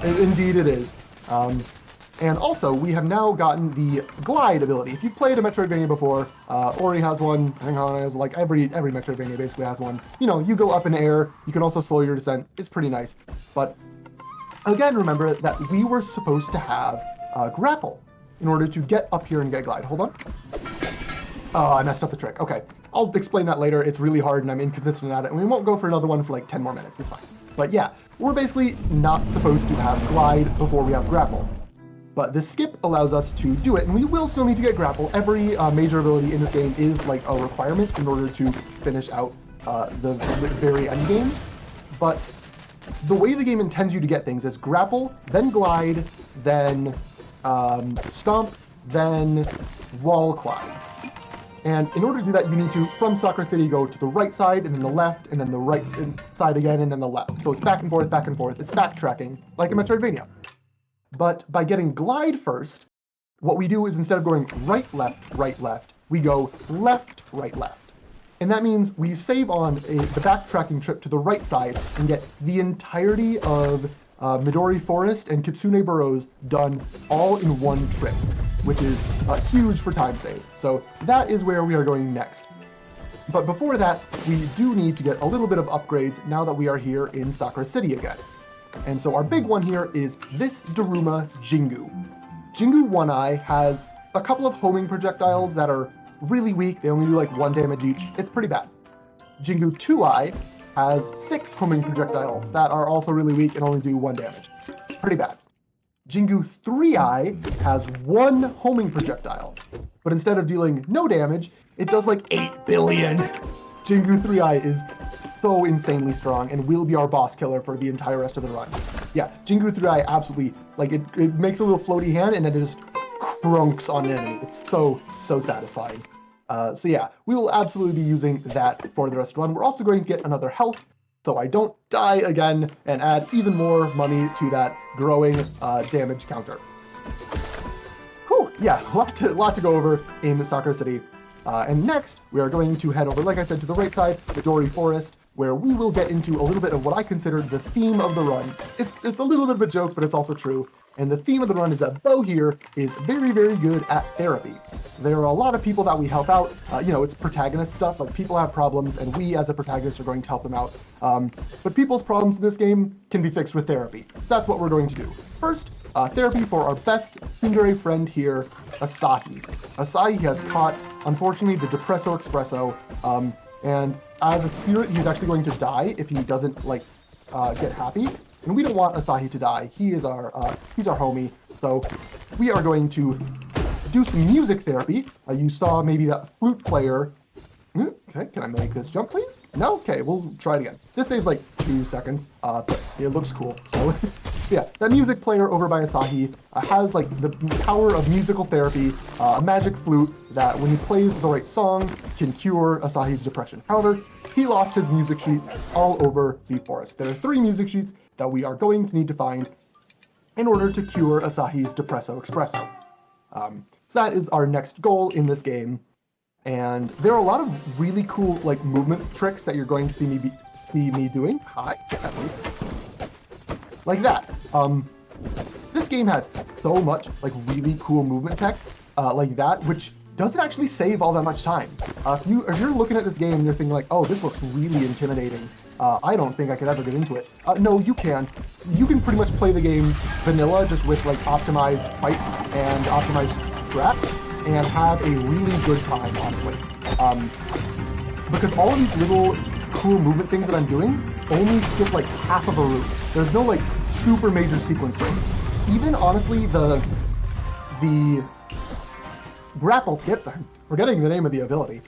Indeed it is. And also, we have now gotten the glide ability. If you've played a Metroidvania before, Ori has one, hang on, like every Metroidvania basically has one. You know, you go up in air, you can also slow your descent, it's pretty nice. But again, remember that we were supposed to have grapple in order to get up here and get glide. Hold on. Oh, I messed up the trick. Okay, I'll explain that later. It's really hard and I'm inconsistent at it, and we won't go for another one for like 10 more minutes, it's fine. But yeah, we're basically not supposed to have glide before we have grapple. But the skip allows us to do it, and we will still need to get grapple. Every major ability in this game is like a requirement in order to finish out the very end game. But the way the game intends you to get things is grapple, then glide, then stomp, then wall climb. And in order to do that, you need to, from Sakura City, go to the right side, and then the left, and then the right side again, and then the left. So it's back and forth, back and forth. It's backtracking, like a Metroidvania. But by getting glide first, what we do is instead of going right, left, we go left, left. And that means we save on the backtracking trip to the right side and get the entirety of Midori Forest and Kitsune Burrows done all in one trip, which is huge for time save. So that is where we are going next. But before that, we do need to get a little bit of upgrades now that we are here in Sakura City again. And so our big one here is this Daruma Jingu. Jingu One Eye has a couple of homing projectiles that are really weak. They only do like 1 damage each. It's pretty bad. Jingu Two Eye has 6 homing projectiles that are also really weak and only do 1 damage. Pretty bad. Jingu 3-Eye has 1 homing projectile, but instead of dealing no damage, it does like 8 billion. Jingu 3-Eye is so insanely strong and will be our boss killer for the entire rest of the run. Yeah, Jingu 3-Eye absolutely, like it makes a little floaty hand and then it just crunks on an enemy. It's so satisfying. So yeah, we will absolutely be using that for the rest of the run. We're also going to get another health, so I don't die again and add even more money to that growing damage counter. Whew, yeah, lot to go over in Sakura City. And next, we are going to head over, like I said, to the right side, the Dori Forest, where we will get into a little bit of what I consider the theme of the run. It's a little bit of a joke, but it's also true. And the theme of the run is that Bo here is very, very good at therapy. There are a lot of people that we help out. It's protagonist stuff, like people have problems, and we as a protagonist are going to help them out. But people's problems in this game can be fixed with therapy. That's what we're going to do. First, therapy for our best tsundere friend here, Asahi. Asahi has caught, unfortunately, the Depresso Espresso, and as a spirit, he's actually going to die if he doesn't, get happy. And we don't want Asahi to die. He's our homie. So we are going to do some music therapy. You saw maybe that flute player. Okay, can I make this jump, please? No? Okay, we'll try it again. This saves like 2 seconds, but it looks cool. So yeah, that music player over by Asahi has like the power of musical therapy, a magic flute that when he plays the right song can cure Asahi's depression. However, he lost his music sheets all over the forest. There are 3 music sheets that we are going to need to find in order to cure Asahi's Depresso Espresso. So that is our next goal in this game. And there are a lot of really cool like movement tricks that you're going to see me doing. Hi, at least. Like that. This game has so much like really cool movement tech like that, which doesn't actually save all that much time. If you're looking at this game and you're thinking like, oh, this looks really intimidating. I don't think I could ever get into it. No, you can. You can pretty much play the game vanilla, just with like optimized fights and optimized traps, and have a really good time, honestly. Because all of these little cool movement things that I'm doing only skip like half of a route. There's no like super major sequence break. Even honestly, the grapple skip, I'm forgetting the name of the ability,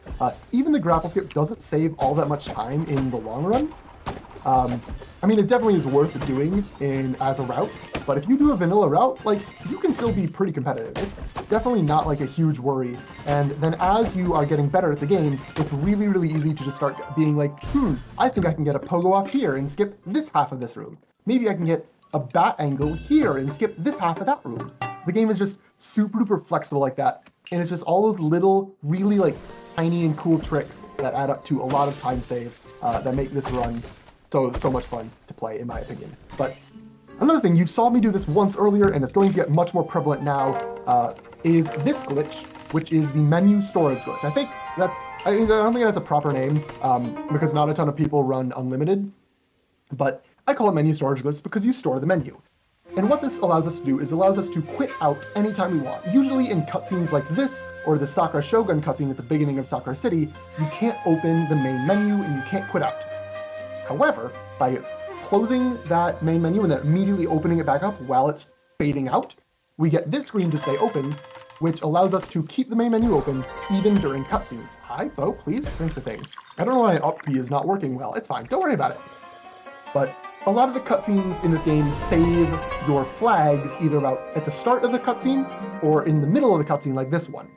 even the grapple skip doesn't save all that much time in the long run. I mean, it definitely is worth doing as a route, but if you do a vanilla route, like, you can still be pretty competitive. It's definitely not like a huge worry. And then as you are getting better at the game, it's really, really easy to just start being like, I think I can get a pogo off here and skip this half of this room. Maybe I can get a bat angle here and skip this half of that room. The game is just super duper flexible like that. And it's just all those little, really like tiny and cool tricks that add up to a lot of time save that make this run so much fun to play, in my opinion. But another thing, you saw me do this once earlier, and it's going to get much more prevalent now, is this glitch, which is the menu storage glitch. I don't think it has a proper name, because not a ton of people run unlimited, but I call it menu storage glitch because you store the menu. And what this allows us to do is allows us to quit out anytime we want. Usually in cutscenes like this, or the Sakura Shogun cutscene at the beginning of Sakura City, you can't open the main menu and you can't quit out. However, by closing that main menu and then immediately opening it back up while it's fading out, we get this screen to stay open, which allows us to keep the main menu open even during cutscenes. Hi, Bo, please drink the thing. I don't know why up B is not working well. It's fine, don't worry about it. But a lot of the cutscenes in this game save your flags either at the start of the cutscene or in the middle of the cutscene like this one.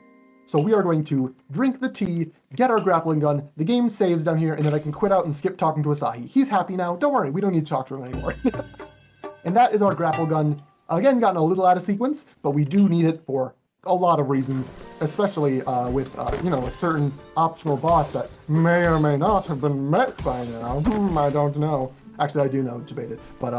So we are going to drink the tea, get our grappling gun, the game saves down here, and then I can quit out and skip talking to Asahi. He's happy now, don't worry, we don't need to talk to him anymore. And that is our grapple gun. Again, gotten a little out of sequence, but we do need it for a lot of reasons, especially with, a certain optional boss that may or may not have been met by now. I don't know. Actually, I do know, debated, but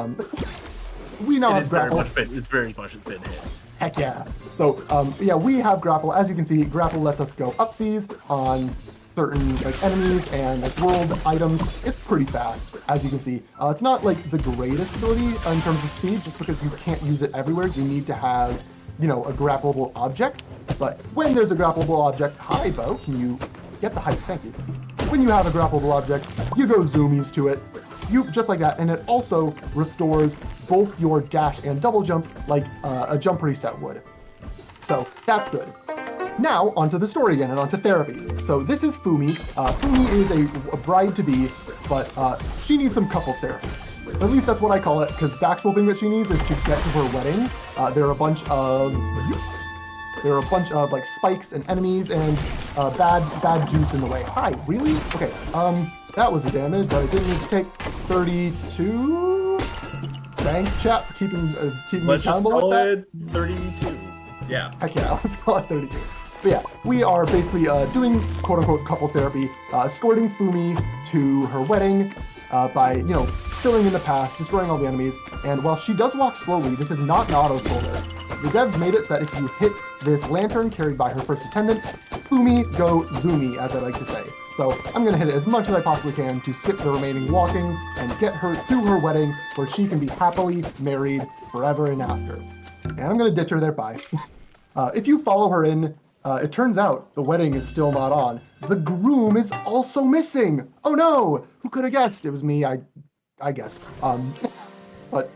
we now have grapple. It's very much been hit. Heck yeah. So, yeah, we have grapple. As you can see, grapple lets us go upseas on certain like enemies and like world items. It's pretty fast, as you can see. It's not like the greatest ability in terms of speed, just because you can't use it everywhere. You need to have, a grappleable object. But when there's a grappleable object, hi, Bo, can you get the height? Thank you. When you have a grappleable object, you go zoomies to it. just like that, and it also restores both your dash and double jump like a jump reset would. So that's good. Now, onto the story again, and onto therapy. So this is Fumi. Fumi is a bride-to-be, but she needs some couples therapy. At least that's what I call it, because the actual thing that she needs is to get to her wedding. There are a bunch of like spikes and enemies and bad juice in the way. Hi, really? Okay. That was the damage that I didn't need to take. 32. Thanks, chat, for keeping me accountable with that. Let's just call it 32. Yeah. Heck yeah, let's call it 32. But yeah, we are basically doing quote-unquote couples therapy, escorting Fumi to her wedding by, filling in the path, destroying all the enemies. And while she does walk slowly, this is not an auto-scroller. The devs made it so that if you hit this lantern carried by her first attendant, Fumi go zoomy, as I like to say. So I'm going to hit it as much as I possibly can to skip the remaining walking and get her to her wedding where she can be happily married forever and after. And I'm going to ditch her there, bye. If you follow her in, it turns out the wedding is still not on. The groom is also missing. Oh no! Who could have guessed? It was me, I guessed. But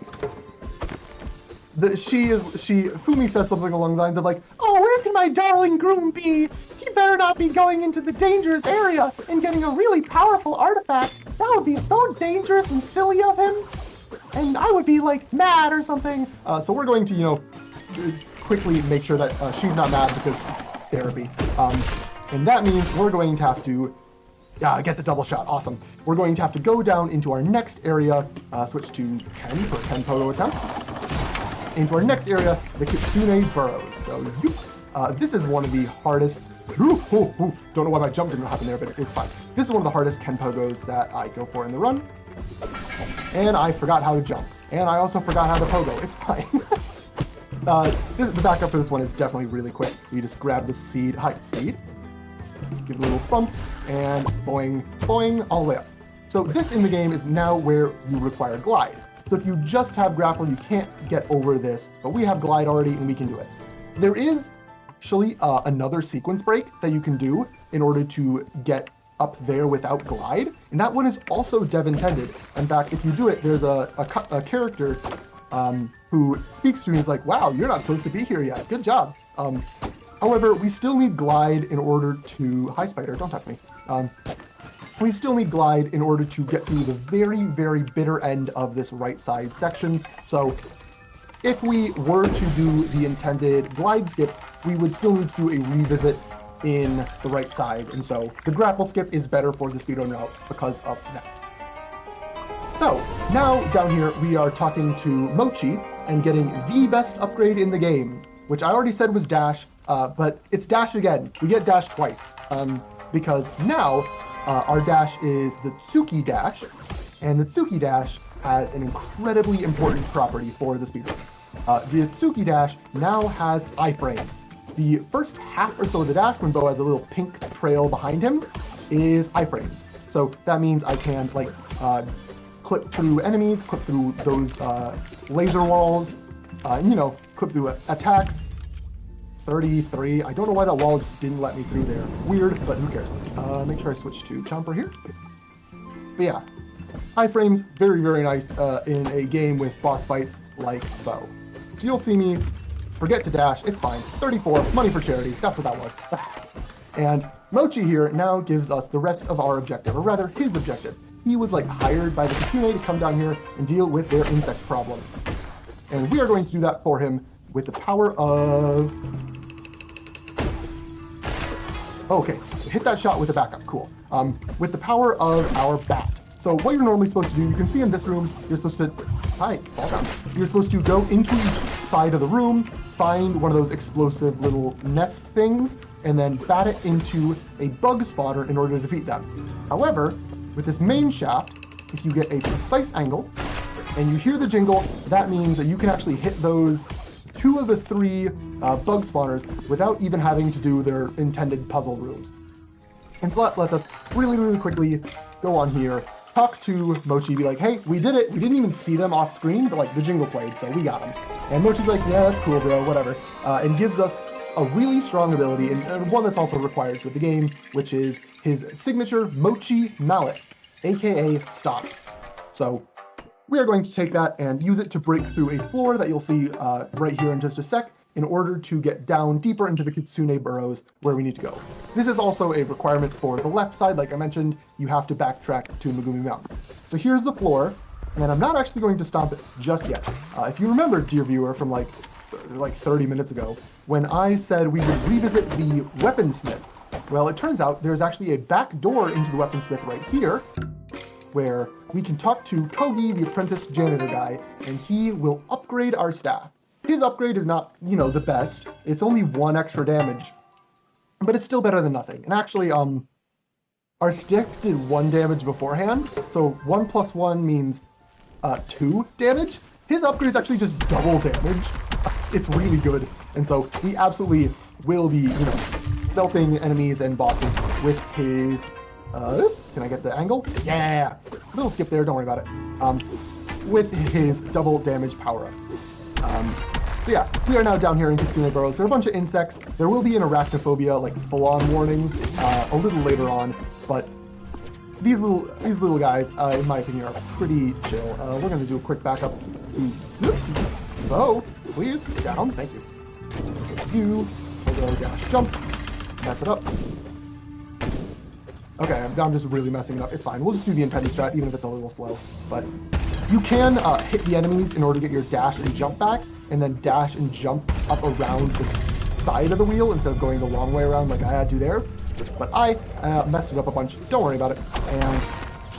Fumi says something along the lines of like, oh, where can my darling groom be? He better not be going into the dangerous area and getting a really powerful artifact. That would be so dangerous and silly of him. And I would be like mad or something. So we're going to, quickly make sure that she's not mad because therapy. And that means we're going to have to get the double shot. Awesome. We're going to have to go down into our next area, switch to 10 for 10 pogo attempt. Into our next area, the Kitsune Burrows. So this is one of the hardest. Don't know why my jump didn't happen there, but it's fine. This is one of the hardest Ken Pogos that I go for in the run. And I forgot how to jump. And I also forgot how to pogo. It's fine. The backup for this one is definitely really quick. You just grab the seed, give it a little bump, and boing, boing, all the way up. So this in the game is now where you require glide. So if you just have grapple, you can't get over this, but we have glide already and we can do it. There is actually another sequence break that you can do in order to get up there without glide, and that one is also dev intended. In fact, if you do it, there's a character who speaks to me. He's like, wow, you're not supposed to be here yet. Good job. However, we still need glide in order to... Hi, spider, don't touch me. We still need glide in order to get through the very, very bitter end of this right side section. So if we were to do the intended glide skip, we would still need to do a revisit in the right side. And so the grapple skip is better for the speedrun route because of that. So now down here, we are talking to Mochi and getting the best upgrade in the game, which I already said was dash, but it's dash again. We get dash twice because now our dash is the Tsuki dash, and the Tsuki dash has an incredibly important property for the speedrun. The Tsuki dash now has iframes. The first half or so of the dash, when Bo has a little pink trail behind him, is iframes. So that means I can clip through enemies, clip through those laser walls, clip through attacks. 33. I don't know why that wall just didn't let me through there. Weird, but who cares? Make sure I switch to Chomper here. But yeah, iframes, very, very nice in a game with boss fights like Bo. So you'll see me forget to dash. It's fine. 34, money for charity. That's what that was. And Mochi here now gives us the rest of our objective, or rather his objective. He was hired by the Kitsune to come down here and deal with their insect problem. And we are going to do that for him with the power of... Okay, hit that shot with a backup, cool. With the power of our bat. So what you're normally supposed to do, you can see in this room, you're supposed to... Hi, fall down. You're supposed to go into each side of the room, find one of those explosive little nest things, and then bat it into a bug spawner in order to defeat them. However, with this main shaft, if you get a precise angle, and you hear the jingle, that means that you can actually hit those 2 of the 3 bug spawners without even having to do their intended puzzle rooms. And so that lets us really, really quickly go on here, talk to Mochi, be like, hey, we did it. We didn't even see them off screen, but the jingle played, so we got them. And Mochi's like, yeah, that's cool, bro, whatever. And gives us a really strong ability, and one that's also required for the game, which is his signature Mochi Mallet, aka Stop. So we are going to take that and use it to break through a floor that you'll see right here in just a sec in order to get down deeper into the Kitsune burrows where we need to go. This is also a requirement for the left side. Like I mentioned, you have to backtrack to Megumi Mountain. So here's the floor, and I'm not actually going to stomp it just yet. If you remember, dear viewer, from like 30 minutes ago, when I said we would revisit the weaponsmith, well, it turns out there's actually a back door into the weaponsmith right here, where we can talk to Kogi, the apprentice janitor guy, and he will upgrade our staff. His upgrade is not, the best. It's only 1 extra damage, but it's still better than nothing. And actually, our stick did 1 damage beforehand, so 1 plus 1 means 2 damage. His upgrade is actually just double damage. It's really good, and so we absolutely will be, stealthing enemies and bosses with his. Can I get the angle? Yeah, little skip there. Don't worry about it. With his double damage power up. So yeah, we are now down here in Kitsune Burrows. There are a bunch of insects. There will be an arachnophobia, like full-on warning, a little later on. But these little guys, in my opinion, are pretty chill. We're gonna do a quick backup. So please down. Thank you. You go dash jump. Mess it up. Okay, I'm just really messing it up. It's fine. We'll just do the intended strat, even if it's a little slow. But you can hit the enemies in order to get your dash and jump back, and then dash and jump up around the side of the wheel instead of going the long way around like I had to there. But I messed it up a bunch. Don't worry about it. And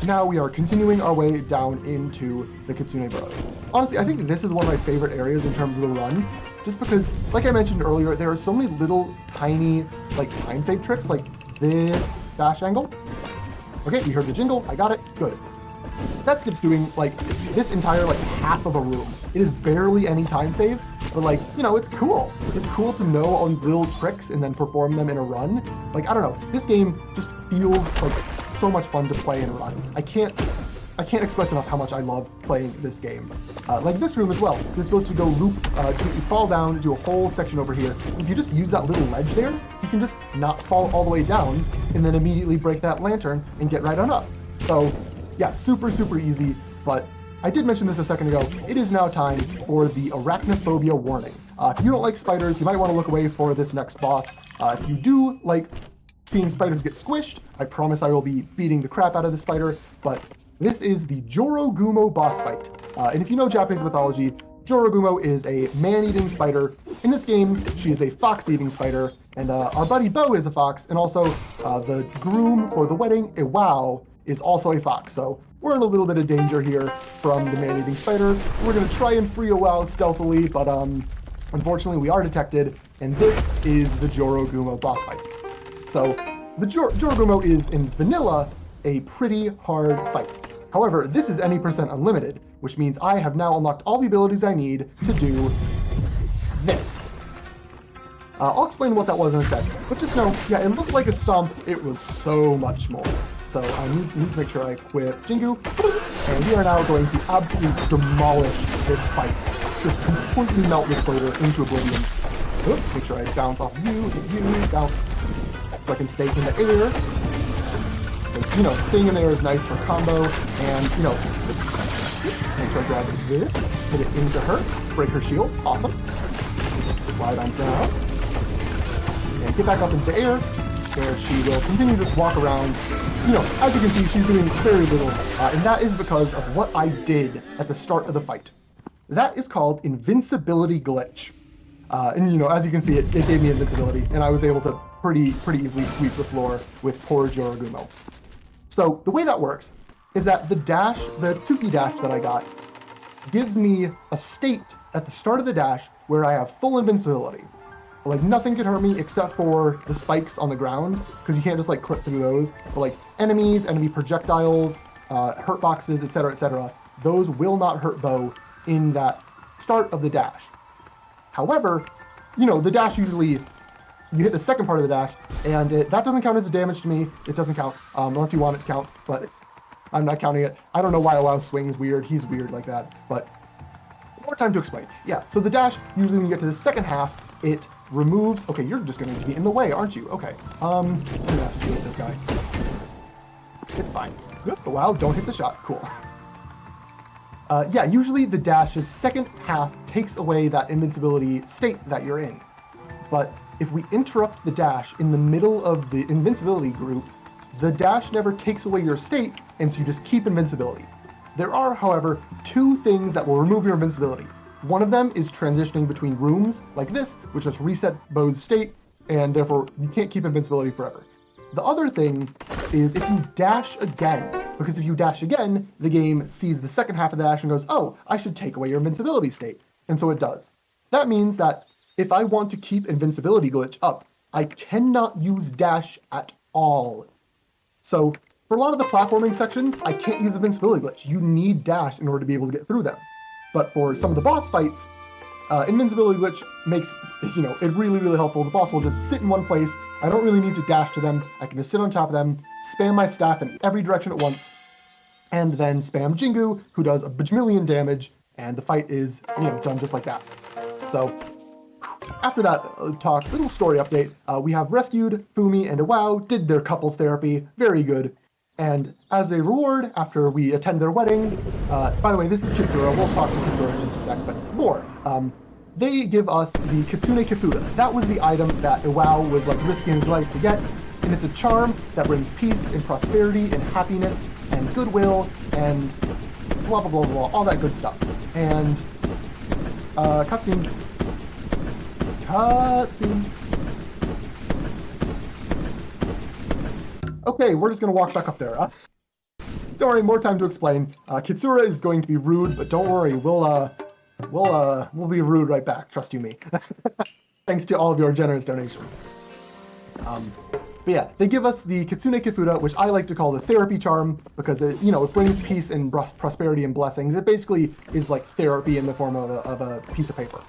now we are continuing our way down into the Kitsune Burrows. Honestly, I think this is one of my favorite areas in terms of the run, just because, like I mentioned earlier, there are so many little tiny, time save tricks, like this dash angle. Okay, we heard the jingle. I got it. Good. That skips doing, this entire, half of a room. It is barely any time save, but, it's cool. It's cool to know all these little tricks and then perform them in a run. I don't know. This game just feels like so much fun to play and run. I can't express enough how much I love playing this game. Like this room as well. You're supposed to go loop, you fall down, do a whole section over here. If you just use that little ledge there, you can just not fall all the way down and then immediately break that lantern and get right on up. So yeah, super, super easy. But I did mention this a second ago. It is now time for the arachnophobia warning. If you don't like spiders, you might want to look away for this next boss. If you do like seeing spiders get squished, I promise I will be beating the crap out of the spider, but this is the Jorogumo boss fight. And if you know Japanese mythology, Jorogumo is a man-eating spider. In this game, she is a fox-eating spider, and our buddy Bo is a fox, and also the groom for the wedding, Iwao, is also a fox. So we're in a little bit of danger here from the man-eating spider. We're going to try and free Iwao stealthily, but unfortunately we are detected, and this is the Jorogumo boss fight. So the Jorogumo is, in vanilla, a pretty hard fight. However, this is any percent unlimited, which means I have now unlocked all the abilities I need to do this. I'll explain what that was in a sec, but just know, yeah, it looked like a stomp. It was so much more. So I need to make sure I equip Jingu, and we are now going to absolutely demolish this fight. Just completely melt this fighter into oblivion. Oops, make sure I bounce off you, hit you, bounce, so I can stay in the air. Because, staying in the air is nice for combo, and, make sure I grab this, hit it into her, break her shield, awesome. Slide on down, and get back up into air, where she will continue to walk around. As you can see, she's doing very little, and that is because of what I did at the start of the fight. That is called invincibility glitch. And as you can see, it gave me invincibility, and I was able to pretty easily sweep the floor with poor Jorogumo. So the way that works is that the Tuki dash that I got gives me a state at the start of the dash where I have full invincibility. Nothing can hurt me except for the spikes on the ground, because you can't just clip through those. But enemies, enemy projectiles, hurt boxes, etc., those will not hurt Bo in that start of the dash. However, the dash usually, you hit the second part of the dash, and that doesn't count as a damage to me. It doesn't count, unless you want it to count, but I'm not counting it. I don't know why Iwao swings weird. He's weird like that, but more time to explain. Yeah, so the dash, usually when you get to the second half, it removes. Okay, you're just going to be in the way, aren't you? Okay. I'm gonna have to deal with this guy. It's fine. Wow, don't hit the shot. Cool. Yeah, usually the dash's second half takes away that invincibility state that you're in. But if we interrupt the dash in the middle of the invincibility group, the dash never takes away your state, and so you just keep invincibility. There are, however, two things that will remove your invincibility. One of them is transitioning between rooms, like this, which just reset Bo's state, and therefore you can't keep invincibility forever. The other thing is if you dash again, because if you dash again, the game sees the second half of the dash and goes, oh, I should take away your invincibility state. And so it does. That means that if I want to keep invincibility glitch up, I cannot use dash at all. So for a lot of the platforming sections, I can't use invincibility glitch. You need dash in order to be able to get through them. But for some of the boss fights, invincibility glitch makes, it really, really helpful. The boss will just sit in one place. I don't really need to dash to them. I can just sit on top of them, spam my staff in every direction at once, and then spam Jingu, who does a bajillion damage, and the fight is, done just like that. So after that little story update, we have rescued Fumi and Iwao, did their couples therapy, very good. And as a reward, after we attend their wedding, by the way, this is Kitsura, we'll talk to Kitsura in just a sec, but more. They give us the Kitsune Kifuda. That was the item that Iwao was risking his life to get, and it's a charm that brings peace and prosperity and happiness and goodwill and blah blah blah blah, all that good stuff. And cutscene. Okay, we're just gonna walk back up there. Don't worry, more time to explain. Kitsura is going to be rude, but don't worry, we'll be rude right back. Trust you me. Thanks to all of your generous donations. But yeah, they give us the Kitsune Kifuda, which I like to call the therapy charm because it brings peace and prosperity and blessings. It basically is like therapy in the form of a piece of paper.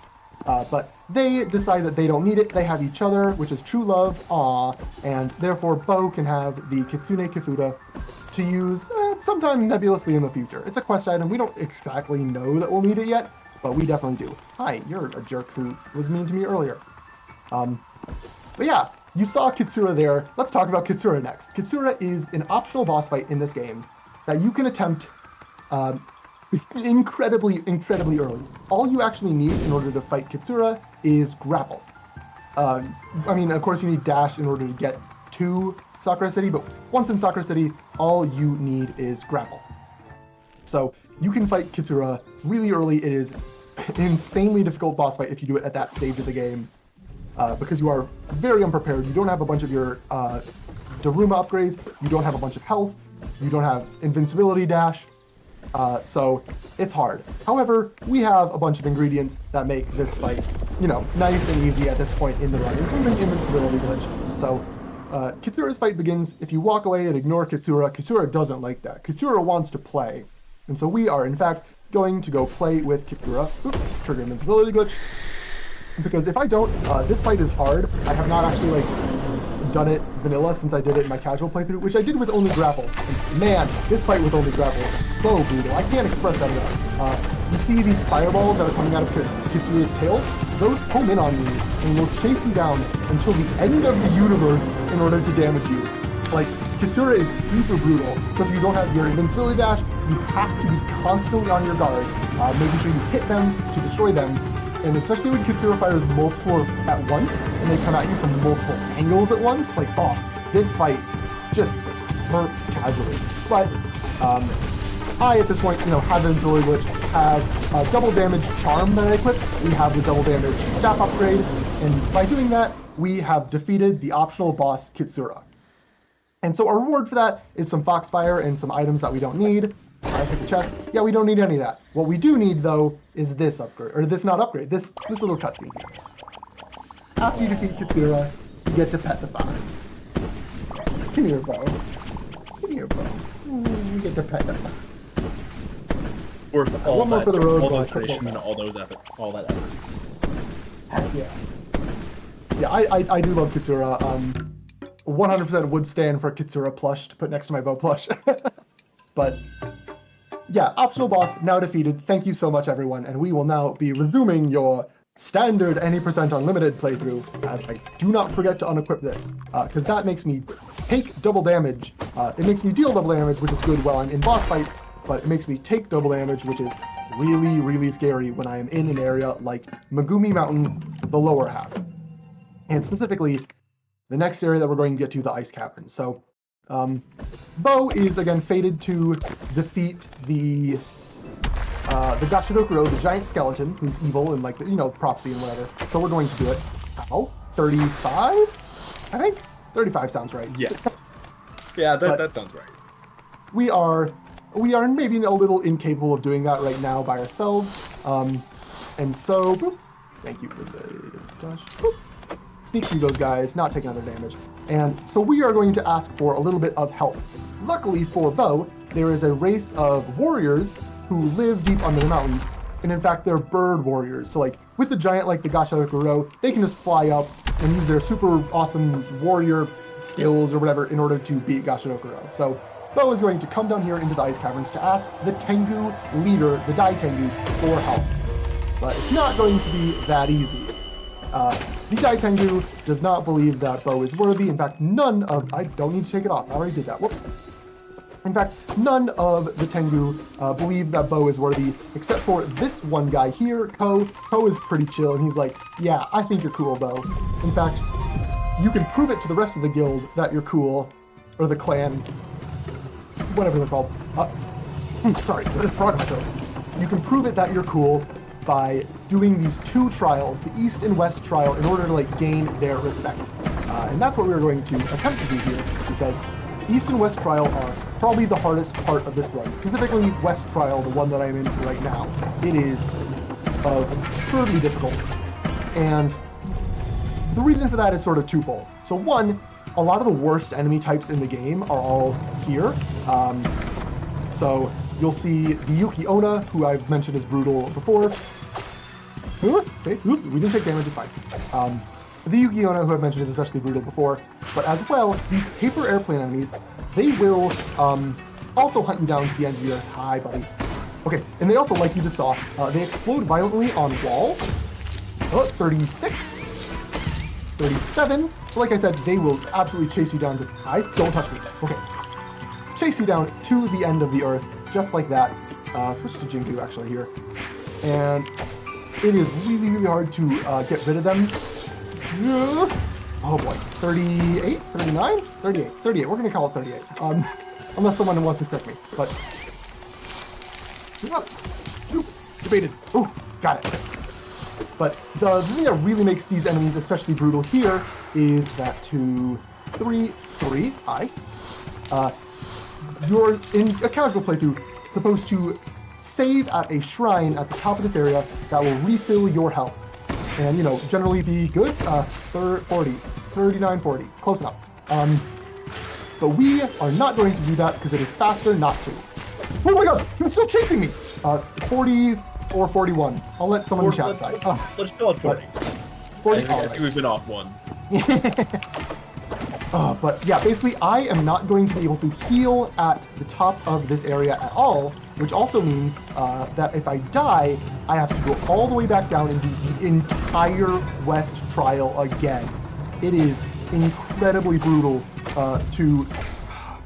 But they decide that they don't need it. They have each other, which is true love, and therefore Bo can have the Kitsune Kifuda to use sometime nebulously in the future. It's a quest item. We don't exactly know that we'll need it yet, but we definitely do. Hi, you're a jerk who was mean to me earlier. But yeah, you saw Kitsura there. Let's talk about Kitsura next. Kitsura is an optional boss fight in this game that you can attempt incredibly early. All you actually need in order to fight Kitsura is grapple. Of course you need dash in order to get to Sakura City, but once in Sakura City, all you need is grapple. So you can fight Kitsura really early. It is an insanely difficult boss fight if you do it at that stage of the game, because you are very unprepared. You don't have a bunch of your Daruma upgrades. You don't have a bunch of health. You don't have invincibility dash. So it's hard. However, we have a bunch of ingredients that make this fight, nice and easy at this point in the run, including invincibility glitch. So Kitsura's fight begins. If you walk away and ignore Kitsura, Kitsura doesn't like that. Kitsura wants to play. And so we are, in fact, going to go play with Kitsura. Oops, trigger invincibility glitch. Because if I don't, this fight is hard. I have not actually, done it vanilla since I did it in my casual playthrough, which I did with only grapple. And man, this fight with only grapple is so brutal. I can't express that enough. You see these fireballs that are coming out of Kitsura's tail? Those home in on you and will chase you down until the end of the universe in order to damage you. Kitsura is super brutal, so if you don't have your invincibility dash, you have to be constantly on your guard, making sure you hit them to destroy them. And especially when Kitsura fires multiple at once, and they come at you from multiple angles at once, this fight just hurts casually. But I, at this point, have invincibility glitch, have a double damage charm that I equipped. We have the double damage staff upgrade, and by doing that, we have defeated the optional boss Kitsura. And so our reward for that is some Foxfire and some items that we don't need. I pick the chest. Yeah, we don't need any of that. What we do need, though, is this upgrade, or this little cutscene here. After you defeat Kitsura, you get to pet the fox. Come here, Bo. You get to pet the fox. Worth all one more that, for the road, all those traditions and all that effort. Heck yeah. Yeah, I do love Kitsura. 100% would stand for Kitsura plush to put next to my Bo plush. But yeah, optional boss now defeated. Thank you so much, everyone. And we will now be resuming your standard any % unlimited playthrough, as I do not forget to unequip this, because that makes me take double damage. It makes me deal double damage, which is good while I'm in boss fights, but it makes me take double damage, which is really, really scary when I am in an area like Megumi Mountain, the lower half. And specifically, the next area that we're going to get to, the Ice Cavern. So, Bo is again fated to defeat the Gashadokuro, the giant skeleton, who's evil and like, you know, propsy and whatever. So we're going to do it. How? 35? I think 35 sounds right. Yeah. Yeah, that sounds right. We are maybe a little incapable of doing that right now by ourselves. And so, boop, thank you for the dash. Boop. Sneak through those guys, not take another damage. And so we are going to ask for a little bit of help. Luckily for Bo, there is a race of warriors who live deep under the mountains. And in fact, they're bird warriors. So like with the giant like the Gashadokuro, they can just fly up and use their super awesome warrior skills or whatever in order to beat Gashadokuro. So Bo is going to come down here into the ice caverns to ask the Tengu leader, the Dai Tengu, for help. But it's not going to be that easy. The Dai Tengu does not believe that Bo is worthy. In fact, I don't need to take it off. I already did that. Whoops. In fact, none of the Tengu believe that Bo is worthy, except for this one guy here, Ko. Ko is pretty chill, and he's like, yeah, I think you're cool, Bo. In fact, you can prove it to the rest of the guild that you're cool, or the clan, whatever they're called. Sorry, frog in my throat. You can prove it that you're cool by doing these two trials, the East and West trial, in order to like gain their respect. And that's what we're going to attempt to do here, because East and West trial are probably the hardest part of this run. Specifically, West trial, the one that I'm in right now. It is absurdly difficult. And the reason for that is sort of twofold. So one, a lot of the worst enemy types in the game are all here. So you'll see the Yuki Onna, who I've mentioned is brutal before. Okay, we didn't take damage, it's fine. The Yuki Onna, who I've mentioned, is especially brutal before. But as well, these paper airplane enemies, they will also hunt you down to the end of your... Hi, buddy. Okay, and they also, like you just saw, they explode violently on walls. 36. 37. So like I said, they will absolutely chase you down to... Hi, don't touch me. Okay. Chase you down to the end of the earth, just like that. Switch to Jingu, actually, here. And it is really, really hard to get rid of them. Oh boy, 38, 39, 38, 38. We're gonna call it 38. Unless someone wants to trick me, but debated. Oh, got it. But the thing that really makes these enemies especially brutal here is that 2, 3, 3. Hi. You're in a casual playthrough supposed to save at a shrine at the top of this area that will refill your health. And, you know, generally be good. 40, 39, 40. Close enough. But we are not going to do that because it is faster not to. Oh my god! He's still chasing me! 40 or 41. I'll let someone in the chat decide. Let's go at 40. 40. I think we've been off one. But yeah, basically I am not going to be able to heal at the top of this area at all, which also means that if I die, I have to go all the way back down and do the entire West trial again. It is incredibly brutal to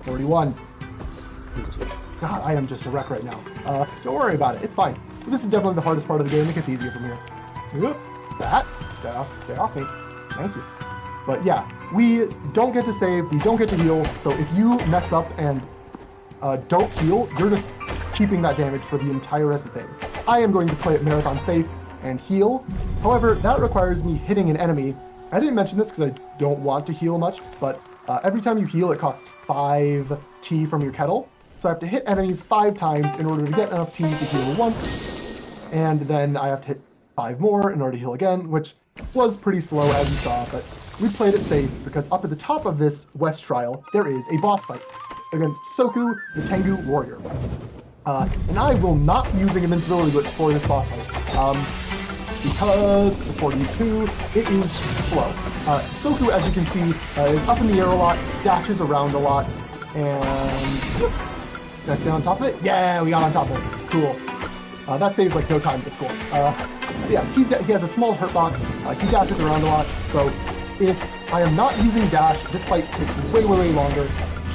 41. God, I am just a wreck right now. Don't worry about it, it's fine. This is definitely the hardest part of the game. It gets easier from here. That, stay off me. Thank you. But yeah, we don't get to save, we don't get to heal, so if you mess up and don't heal, you're just keeping that damage for the entire rest of the thing. I am going to play it marathon safe and heal. However, that requires me hitting an enemy. I didn't mention this because I don't want to heal much, but every time you heal, it costs 5 tea from your kettle. So I have to hit enemies 5 times in order to get enough tea to heal once. And then I have to hit 5 more in order to heal again, which was pretty slow as you saw, but we played it safe because up at the top of this West trial, there is a boss fight against Soku, the Tengu warrior. And I will not be using invincibility glitch for this boss fight. Because the 42, it is slow. Soku, as you can see, is up in the air a lot, dashes around a lot, and... Did I stay on top of it? Yeah, we got on top of it. Cool. That saves like no time, it's cool. Yeah, he has a small hurt box, he dashes around a lot, so if I am not using dash, this fight takes way, way, way longer,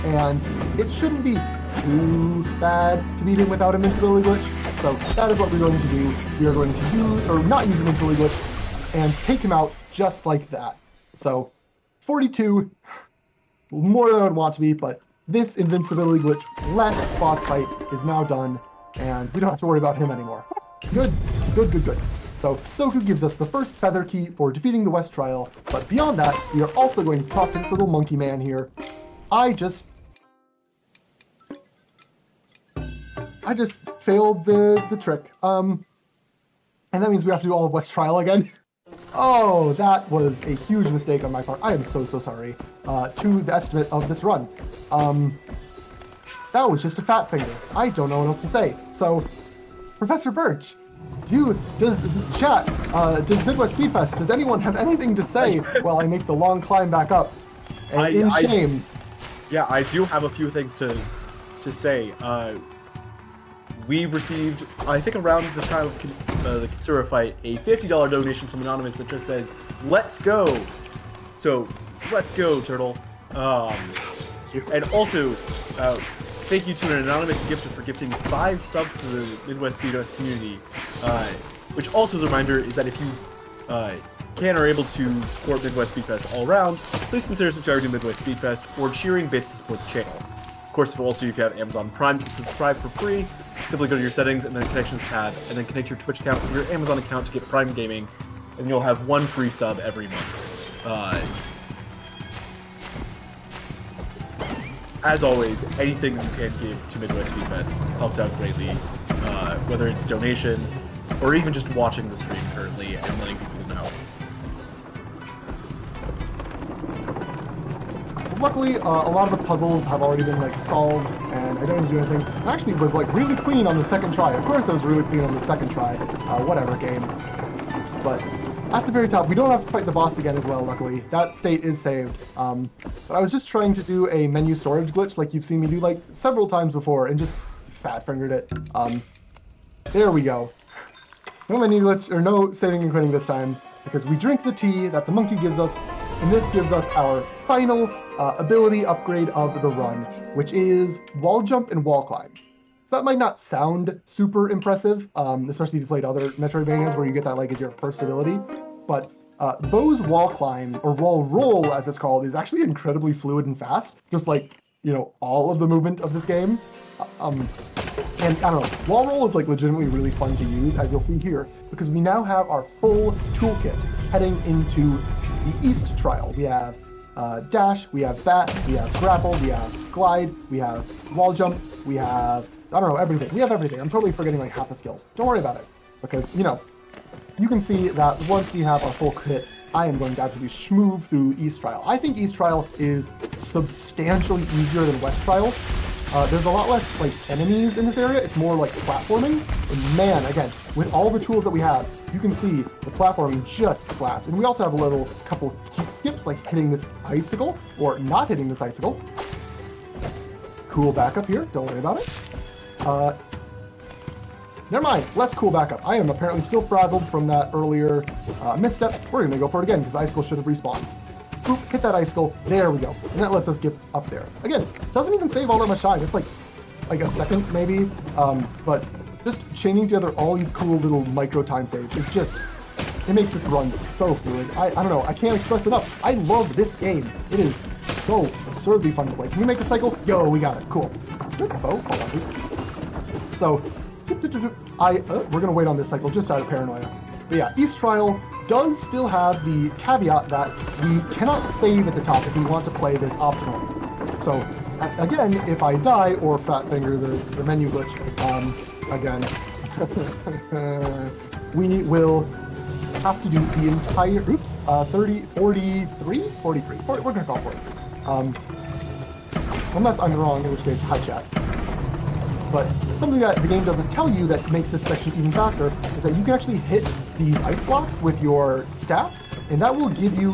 and it shouldn't be too bad to beat him without invincibility glitch. So that is what we're going to do. We are going to use, or not use invincibility glitch, and take him out just like that. So 42, more than I would want to be, but this invincibility glitch less boss fight is now done, and we don't have to worry about him anymore. Good, good, good, good. So Soku gives us the first feather key for defeating the West Trial, but beyond that, we are also going to talk to this little monkey man here. I just failed the trick. And that means we have to do all of West Trial again. Oh, that was a huge mistake on my part. I am so sorry. To the estimate of this run. That was just a fat finger. I don't know what else to say. So, Professor Birch, does this chat, does Midwest Speedfest, does anyone have anything to say while I make the long climb back up? And shame. Yeah, I do have a few things to say. We received, I think around the time of the Katsura fight, a $50 donation from Anonymous that just says, "Let's go!" So, let's go, Turtle. And also, thank you to an anonymous gifter for gifting 5 subs to the Midwest Speedfest community. Which also is a reminder is that if you can or are able to support Midwest Speedfest all around, please consider subscribing to Midwest Speedfest or cheering base to support the channel. Of course, if you have Amazon Prime, you can subscribe for free. Simply go to your settings and then Connections tab, and then connect your Twitch account to your Amazon account to get Prime Gaming, and you'll have 1 free sub every month. As always, anything you can give to Midwest Speedfest helps out greatly, whether it's donation or even just watching the stream currently and letting people know. Luckily, a lot of the puzzles have already been solved, and I don't need to do anything. It actually was really clean on the second try. Of course, I was really clean on the second try. Whatever game. But at the very top, we don't have to fight the boss again as well. Luckily, that state is saved. But I was just trying to do a menu storage glitch, like you've seen me do several times before, and just fat fingered it. There we go. No menu glitch or no saving and quitting this time, because we drink the tea that the monkey gives us, and this gives us our final ability upgrade of the run, which is wall jump and wall climb. So that might not sound super impressive, especially if you played other Metroidvanias where you get that as your first ability, but Bo's wall climb, or wall roll as it's called, is actually incredibly fluid and fast, just all of the movement of this game. And I don't know, wall roll is legitimately really fun to use, as you'll see here, because we now have our full toolkit heading into the East Trial. We have dash, we have bat, we have grapple, we have glide, we have wall jump, we have, I don't know, everything. We have everything. I'm totally forgetting half the skills. Don't worry about it, because, you can see that once we have our full kit, I am going to absolutely schmoove through East Trial. I think East Trial is substantially easier than West Trial. There's a lot less enemies in this area. It's more platforming. And man, again, with all the tools that we have, you can see the platforming just slaps. And we also have a couple cute skips, like hitting this icicle or not hitting this icicle. Cool backup here. Don't worry about it. Never mind. Less cool backup. I am apparently still frazzled from that earlier misstep. We're going to go for it again because the icicle should have respawned. Boop, hit that icicle. There we go. And that lets us get up there. Again, doesn't even save all that much time. It's like a second maybe. But just chaining together all these cool little micro time saves is just, it makes this run so fluid. I don't know. I can't express it enough. I love this game. It is so absurdly fun to play. Can we make a cycle? Yo, we got it. Cool. Oh, hold on, please. So, we're going to wait on this cycle just out of paranoia. But yeah, East Trial does still have the caveat that we cannot save at the top if we want to play this optimally. So, again, if I die or fat finger the menu glitch, again, we will have to do the entire, 43? We're going to call for it. Unless I'm wrong, in which case, hi chat. But something that the game doesn't tell you that makes this section even faster is that you can actually hit these ice blocks with your staff, and that will give you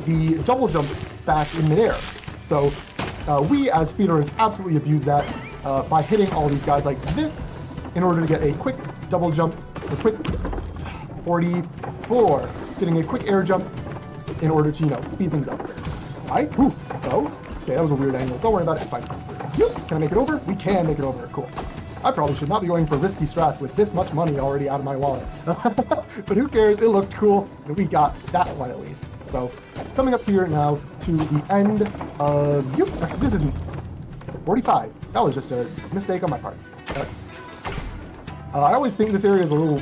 the double jump back in midair. So we as speedrunners absolutely abuse that by hitting all these guys like this in order to get a quick double jump, a quick 44, getting a quick air jump in order to speed things up. Right? Ooh, go. Okay, that was a weird angle. Don't worry about it. It's fine. Yep. Can I make it over? We can make it over. Cool. I probably should not be going for risky strats with this much money already out of my wallet. But who cares? It looked cool, and we got that one at least. So, coming up here now to the end of... Yep. This isn't... 45. That was just a mistake on my part. I always think this area is a little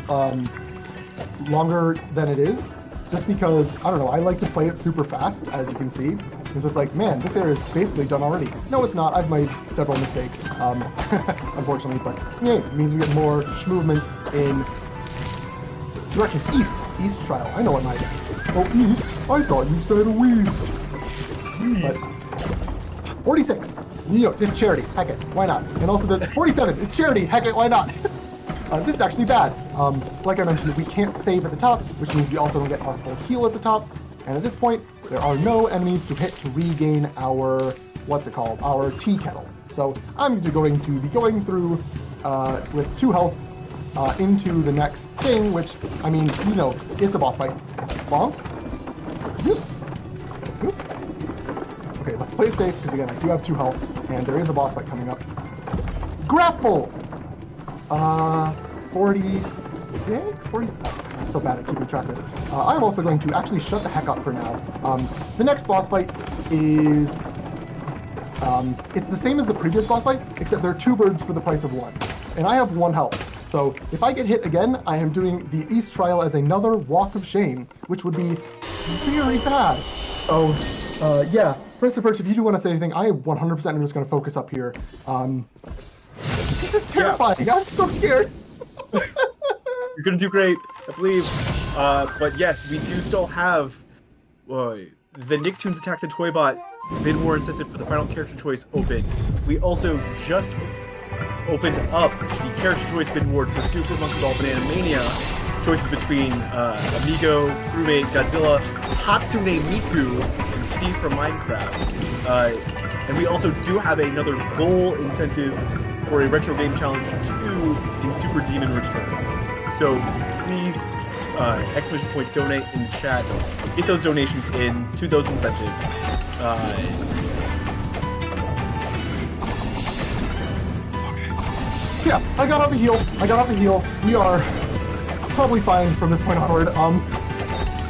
longer than it is, just because, I don't know, I like to play it super fast, as you can see. It's just like, man, this area is basically done already. No, it's not. I've made several mistakes, unfortunately, but yeah, it means we get more movement in direction east. East trial. I know what my... Oh, east? I thought you said west. But 46. You know, it's charity. Heck it. Why not? And also the 47. It's charity. Heck it. Why not? This is actually bad. Like I mentioned, we can't save at the top, which means we also don't get our full heal at the top. And at this point, there are no enemies to hit to regain our, what's it called, our tea kettle. So I'm going to be going through with 2 health into the next thing, which, I mean, you know, it's a boss fight. Bonk. Okay, let's play it safe, because again, I do have 2 health, and there is a boss fight coming up. Grapple! 46? 47? I'm so bad at keeping track of this. I'm also going to actually shut the heck up for now. The next boss fight is... it's the same as the previous boss fight, except there are 2 birds for the price of 1. And I have 1 health. So if I get hit again, I am doing the East Trial as another Walk of Shame, which would be very bad. Oh, yeah. Professor Perch, if you do want to say anything, I 100% am just going to focus up here. This is terrifying. Yeah. I'm so scared. You're going to do great, I believe. But yes, we do still have the Nicktoons Attack the Toybot mid-war incentive for the final character choice open. We also just opened up the character choice mid-war for Super Monkey Ball Banana Mania. Choices between Amigo, Crewmate, Godzilla, Hatsune Miku, and Steve from Minecraft. And we also do have another goal incentive for a Retro Game Challenge 2 in Super Demon Returns. So please, exclamation point donate in the chat. Get those donations in to those incentives. Yeah, I got off a heal. We are probably fine from this point onward.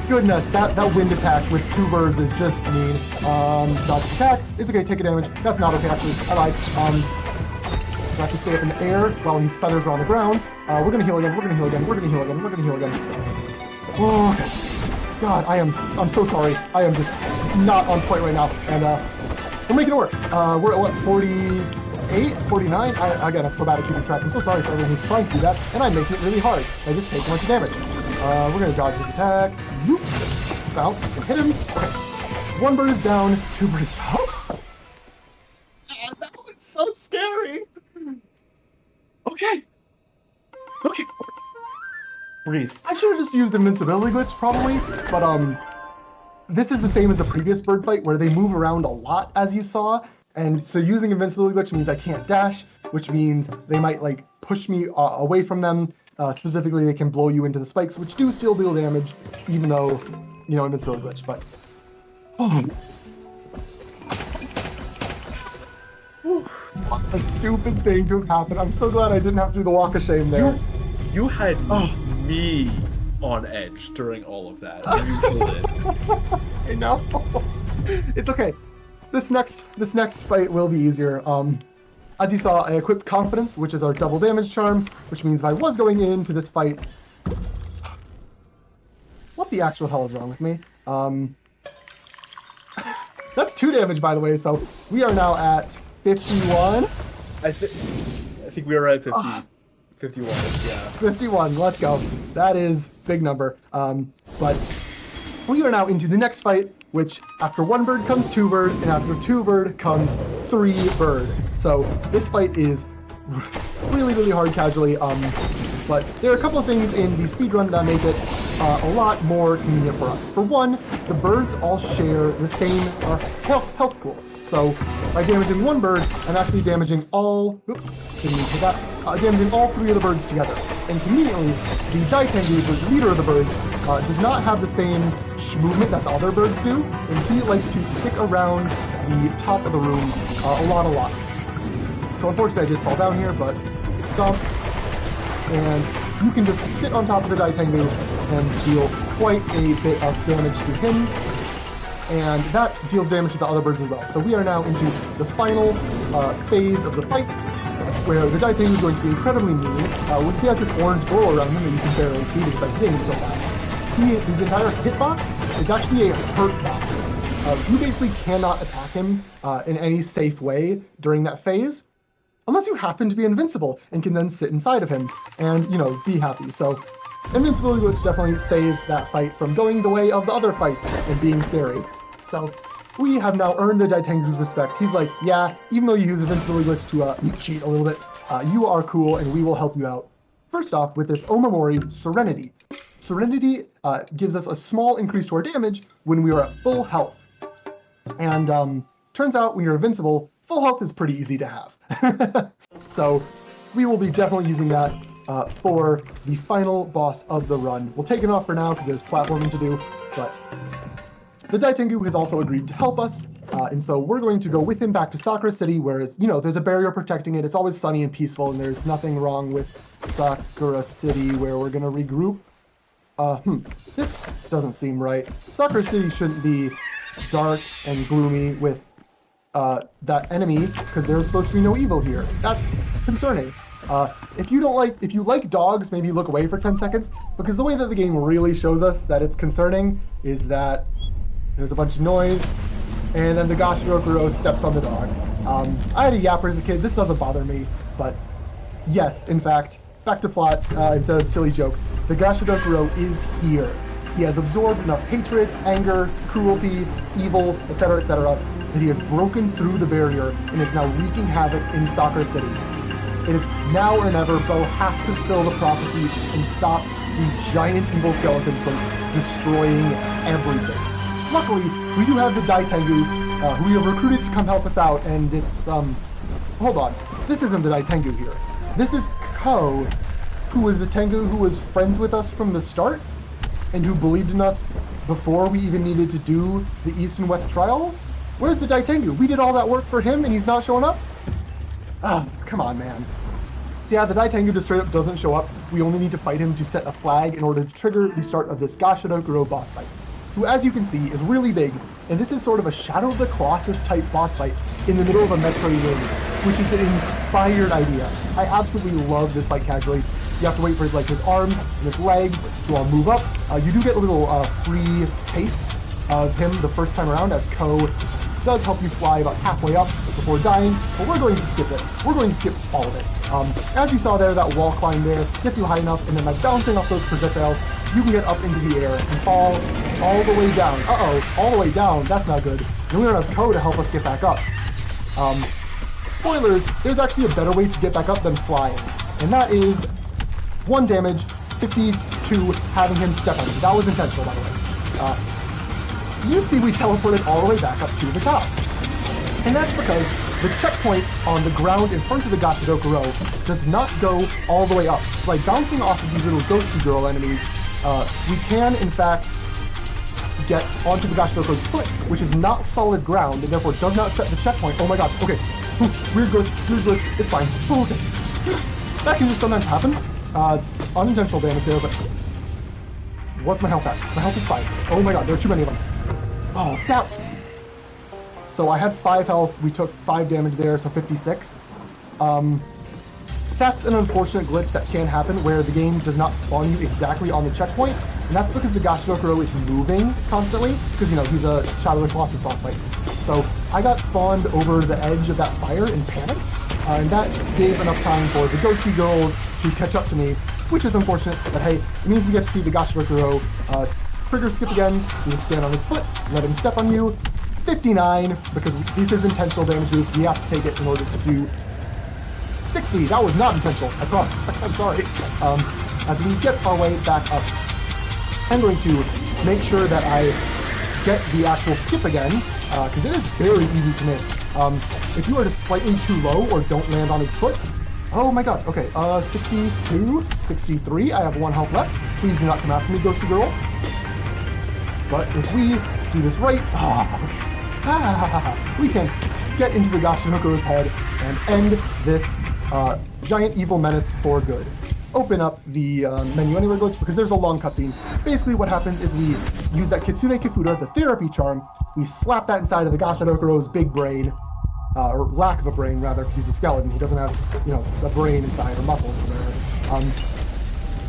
Goodness, that wind attack with 2 birds is just mean. Dodge attack. It's okay, take a damage. That's not okay, actually. I lied. So I have to stay up in the air while these feathers are on the ground. We're gonna heal again. Oh, okay. God, I'm so sorry. I am just not on point right now. And we're making it work. We're at what, 48, 49? Again, I'm so bad at keeping track. I'm so sorry for everyone who's trying to do that. And I'm making it really hard. I just take a bunch of damage. We're gonna dodge his attack. Whoop. Bounce and hit him. Okay. 1 bird is down, 2 birds down. That was so scary. Okay. Breathe. I should have just used invincibility glitch probably, but this is the same as the previous bird fight where they move around a lot, as you saw, and so using invincibility glitch means I can't dash, which means they might like push me away from them. Specifically, they can blow you into the spikes, which do still deal damage, even though, you know, invincibility glitch. But what a stupid thing to have happened. I'm so glad I didn't have to do the walk of shame there. You had me on edge during all of that. You did. I know. It's okay. This next fight will be easier. As you saw, I equipped Confidence, which is our double damage charm, which means if I was going into this fight... What the actual hell is wrong with me? That's 2 damage, by the way, so we are now at 51. I think we are at 50. 51, yeah. 51, let's go. That is big number. But we are now into the next fight, which after 1 bird comes 2 bird, and after 2 bird comes 3 bird. So this fight is really, really hard casually. But there are a couple of things in the speedrun that make it a lot more convenient for us. For one, the birds all share the same health pool. So by damaging 1 bird, I'm actually damaging all. Damaging all 3 of the birds together. And conveniently, the Daikengu, the leader of the birds, does not have the same movement that the other birds do, and he likes to stick around the top of the room a lot. So unfortunately I did fall down here, but stomp, and you can just sit on top of the Daitengu and deal quite a bit of damage to him, and that deals damage to the other birds as well. So we are now into the final phase of the fight, where the Daitengu is going to be incredibly mean. When he has this orange glow around him that you can barely see because I'm hitting so fast, his entire hitbox is actually a hurt box. You basically cannot attack him in any safe way during that phase, unless you happen to be invincible and can then sit inside of him and, you know, be happy. So invincibility glitch definitely saves that fight from going the way of the other fights and being scary. So we have now earned the Daitengu's respect. He's like, yeah, even though you use invincibility glitch to cheat a little bit, you are cool and we will help you out. First off, with this Omamori Serenity. Serenity gives us a small increase to our damage when we are at full health. And turns out when you're invincible, full health is pretty easy to have. So we will be definitely using that for the final boss of the run. We'll take it off for now because there's platforming to do, but the Daitengu has also agreed to help us, and so we're going to go with him back to Sakura City, where it's, you know, there's a barrier protecting it. It's always sunny and peaceful, and there's nothing wrong with Sakura City, where we're going to regroup. This doesn't seem right. Sakura City shouldn't be dark and gloomy with that enemy, because there's supposed to be no evil here. That's concerning. If you like dogs, maybe look away for 10 seconds, because the way that the game really shows us that it's concerning is that there's a bunch of noise, and then the Gashirokuro steps on the dog. I had a yapper as a kid. This doesn't bother me, but yes, in fact, back to plot instead of silly jokes. The Gashirokuro is here. He has absorbed enough hatred, anger, cruelty, evil, etc., that he has broken through the barrier and is now wreaking havoc in Sakura City. It is now or never. Bo has to fulfill the prophecy and stop the giant evil skeleton from destroying everything. Luckily, we do have the Daitengu, who we have recruited to come help us out, and it's, hold on. This isn't the Daitengu here. This is Ko, who was the Tengu who was friends with us from the start, and who believed in us before we even needed to do the East and West trials. Where's the Daitengu? We did all that work for him, and he's not showing up? Oh, come on, man. So yeah, the Daitengu just straight up doesn't show up. We only need to fight him to set a flag in order to trigger the start of this Gashirokuro boss fight, who, as you can see, is really big, and this is sort of a Shadow of the Colossus type boss fight in the middle of a Metroid room, which is an inspired idea. I absolutely love this fight casually. You have to wait for his arms and his legs to all move up. You do get a little free taste of him the first time around, as Ko does help you fly about halfway up before dying, but we're going to skip it. We're going to skip all of it. As you saw there, that wall climb there gets you high enough, and then by bouncing off those projectiles, you can get up into the air and fall all the way down. All the way down, that's not good. Then we don't have Ko to help us get back up. Spoilers, there's actually a better way to get back up than flying, and that is 1 damage, 52, having him step on you. That was intentional, by the way. You see we teleported all the way back up to the top. And that's because the checkpoint on the ground in front of the Gashirokuro does not go all the way up. By bouncing off of these little ghosty girl enemies, we can, in fact, get onto the Gashirokuro's foot, which is not solid ground, and therefore does not set the checkpoint. Oh my god, okay. Weird glitch, it's fine. Okay. That can just sometimes happen. Unintentional damage there, but what's my health at? My health is 5. Oh my god, there are too many of them. Oh, that. So I had 5 health. We took 5 damage there, so 56. That's an unfortunate glitch that can happen where the game does not spawn you exactly on the checkpoint, and that's because the Gashirokuro is moving constantly, because, you know, he's a Shadow of the Colossus boss fight. So I got spawned over the edge of that fire in panic, and that gave enough time for the ghosty girls to catch up to me, which is unfortunate, but hey, it means we get to see the Gashirokuro trigger skip again. You just stand on his foot, let him step on you. 59, because this is intentional damage boost. We have to take it in order to do 60. That was not intentional, I promise. I'm sorry. As we get our way back up, I'm going to make sure that I get the actual skip again, because it is very easy to miss. If you are just slightly too low or don't land on his foot, oh my god, okay, 62, 63, I have 1 health left. Please do not come after me, ghosty girls. But if we do this right, we can get into the Gashinokuro's head and end this giant evil menace for good. Open up the menu anywhere glitch because there's a long cutscene. Basically what happens is we use that Kitsune Kifuda, the therapy charm, we slap that inside of the Gashinokuro's big brain, or lack of a brain rather, because he's a skeleton. He doesn't have, a brain inside or muscles or whatever.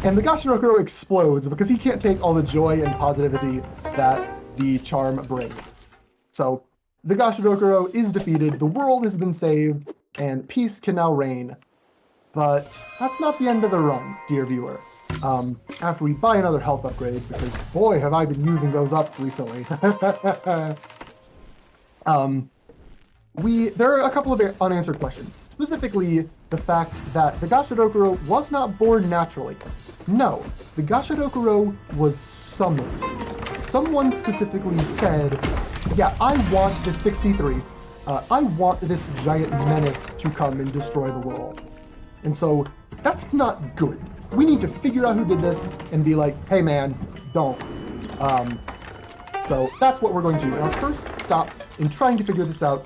And the Gashinokuro explodes because he can't take all the joy and positivity that the charm brings. So the Gashinokuro is defeated, the world has been saved, and peace can now reign. But that's not the end of the run, dear viewer. After we buy another health upgrade, because boy have I been using those up recently. There are a couple of unanswered questions. Specifically, the fact that the Gashadokuro was not born naturally. No, the Gashadokuro was summoned. Someone specifically said, yeah, I want the 63. I want this giant menace to come and destroy the world. And so, that's not good. We need to figure out who did this and be like, hey man, don't. So that's what we're going to do. Our first stop in trying to figure this out,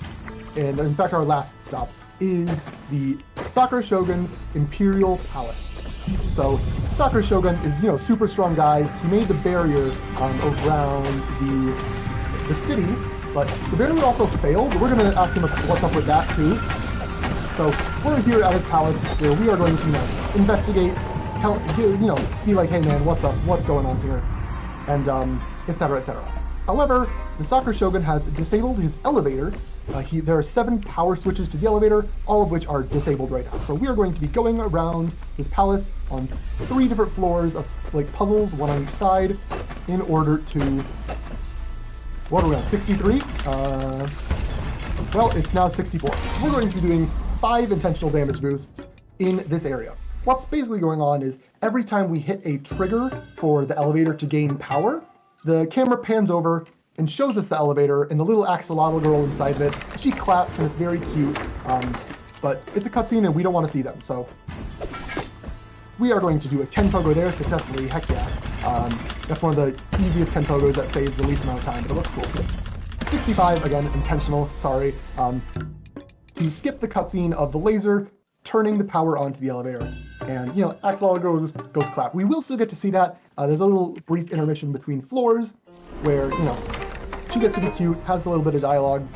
and in fact our last stop, is the Sakura Shogun's Imperial Palace. So Sakura Shogun is, super strong guy. He made the barrier around the city, but the barrier also failed. We're going to ask him what's up with that too. So we're here at his palace where we are going to investigate, be like, hey man, what's up? What's going on here? And etc. etc. However, the Sakura Shogun has disabled his elevator. There are 7 power switches to the elevator, all of which are disabled right now. So we are going to be going around his palace on 3 different floors of puzzles, one on each side, in order to. What are we on? 63? Well, it's now 64. We're going to be doing 5 intentional damage boosts in this area. What's basically going on is every time we hit a trigger for the elevator to gain power, the camera pans over and shows us the elevator and the little axolotl girl inside of it. She claps and it's very cute, but it's a cutscene and we don't want to see them, so we are going to do a Kenpogo there successfully. Heck yeah. That's one of the easiest Kenpogos that saves the least amount of time, but it looks cool. 65, again, intentional, sorry. To skip the cutscene of the laser turning the power onto the elevator. And, axolotl girl goes clap. We will still get to see that. There's a little brief intermission between floors where, she gets to be cute, has a little bit of dialogue.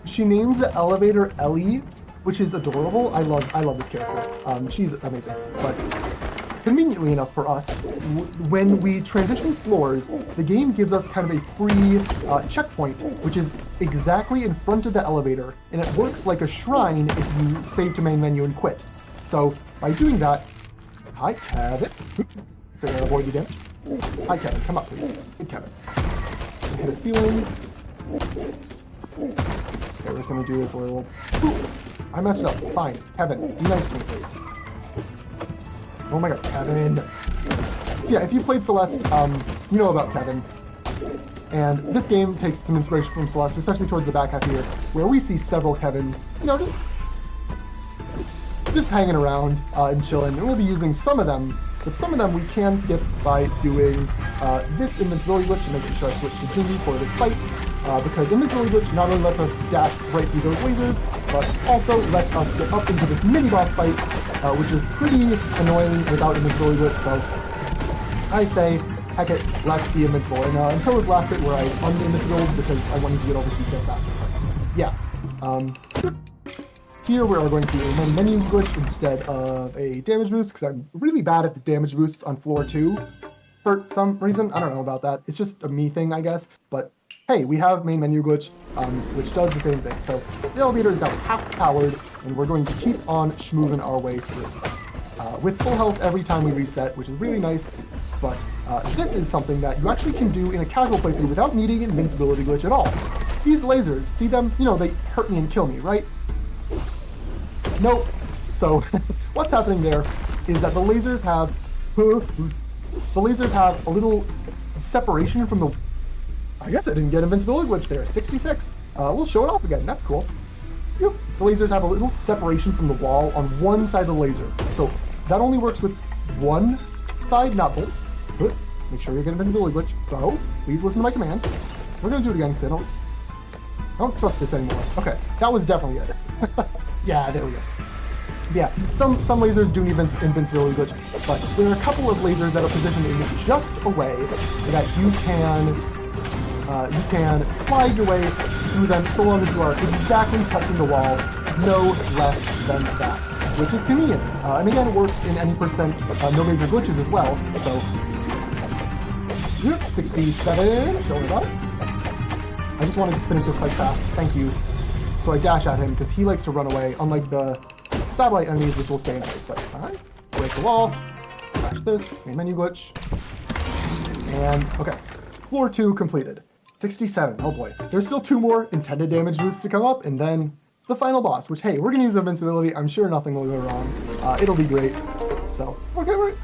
She names the elevator Ellie, which is adorable. I love this character. She's amazing. But conveniently enough for us, when we transition floors, the game gives us kind of a free checkpoint, which is exactly in front of the elevator, and it works like a shrine if you save to main menu and quit. So by doing that, hi Kevin. So I avoid the damage. Hi Kevin, come up please. Good Kevin. Hit a ceiling. Okay, we're just gonna do this a little. I messed it up. Fine, Kevin, be nice to me please. Oh my god, Kevin. So yeah, if you played Celeste, you know about Kevin. And this game takes some inspiration from Celeste, especially towards the back half here, where we see several Kevins, just hanging around and chilling. And we'll be using some of them, but some of them we can skip by doing this invincibility glitch, and making sure I switch to Jimmy for this fight. Because invincibility glitch not only lets us dash right through those lasers, but also lets us get up into this mini-boss fight, which is pretty annoying without invincibility glitch, so I say, heck it, let's be invincible. And until this last bit where I un-invincible because I wanted to get over these guys faster. Yeah. Here we are going to do a menu glitch instead of a damage boost, because I'm really bad at the damage boosts on floor 2 for some reason. I don't know about that. It's just a me thing, I guess, but hey, we have main menu glitch, which does the same thing. So the elevator is now half powered, and we're going to keep on schmooving our way through. With full health every time we reset, which is really nice, but this is something that you actually can do in a casual playthrough without needing an invincibility glitch at all. These lasers, see them? They hurt me and kill me, right? Nope. So what's happening there is that the lasers have a little separation from the. I guess I didn't get invincibility glitch there. 66. We'll show it off again. That's cool. The lasers have a little separation from the wall on one side of the laser. So that only works with one side, not both. Make sure you get invincibility glitch. So, please listen to my commands. We're gonna do it again because I don't trust this anymore. Okay, that was definitely it. Yeah, there we go. Yeah, some lasers do need invincibility glitch, but there are a couple of lasers that are positioned in just a way that you can slide your way through them so long as you are exactly touching the wall, no less than that, which is convenient. And again, it works in any percent, no major glitches as well. So, 67, don't worry about it. I just wanted to finish this fight fast, thank you. So I dash at him because he likes to run away, unlike the satellite enemies, which will stay in place. But alright, break the wall, dash this, main menu glitch, and okay, floor 2 completed. 67, oh boy. There's still 2 more intended damage boosts to come up, and then the final boss, which, hey, we're gonna use invincibility. I'm sure nothing will go wrong. It'll be great. So, okay,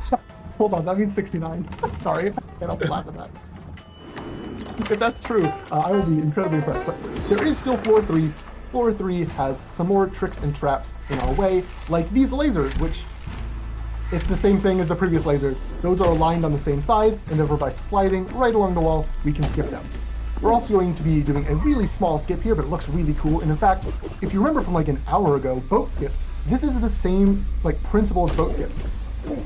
hold on, that means 69. Sorry, I can't help but laugh at that. If that's true, I will be incredibly impressed. But there is still floor 3. Floor 3 has some more tricks and traps in our way, like these lasers, which, it's the same thing as the previous lasers. Those are aligned on the same side, and therefore by sliding right along the wall, we can skip them. We're also going to be doing a really small skip here, but it looks really cool. And in fact, if you remember from like an hour ago, boat skip, this is the same like principle as boat skip,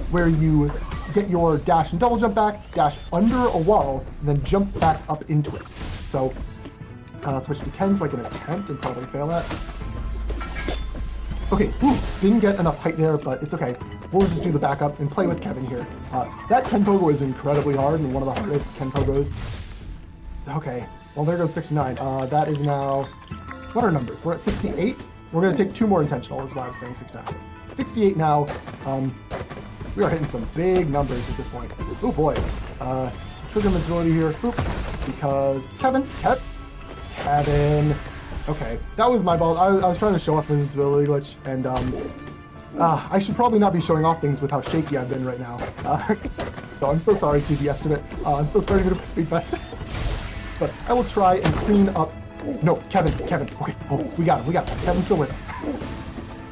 where you get your dash and double jump back, dash under a wall, and then jump back up into it. So, switch to Ken so I can attempt and probably fail at. Okay, didn't get enough height there, but it's okay. We'll just do the backup and play with Kevin here. That Ken Pogo is incredibly hard and one of the hardest Ken Pogos. Okay, well there goes 69. That is now, what are numbers? We're at 68. We're going to take 2 more intentional, is why I was saying 69. 68 now. We are hitting some big numbers at this point. Oh boy. Trigger invincibility here. Oop, because Kevin. Okay, that was my fault. I was trying to show off the invincibility glitch, and I should probably not be showing off things with how shaky I've been right now. So I'm so sorry to the estimate. I'm still starting Midwest Speedfest. But I will try and clean up. No, Kevin. Okay, oh, we got him. Kevin's still with us.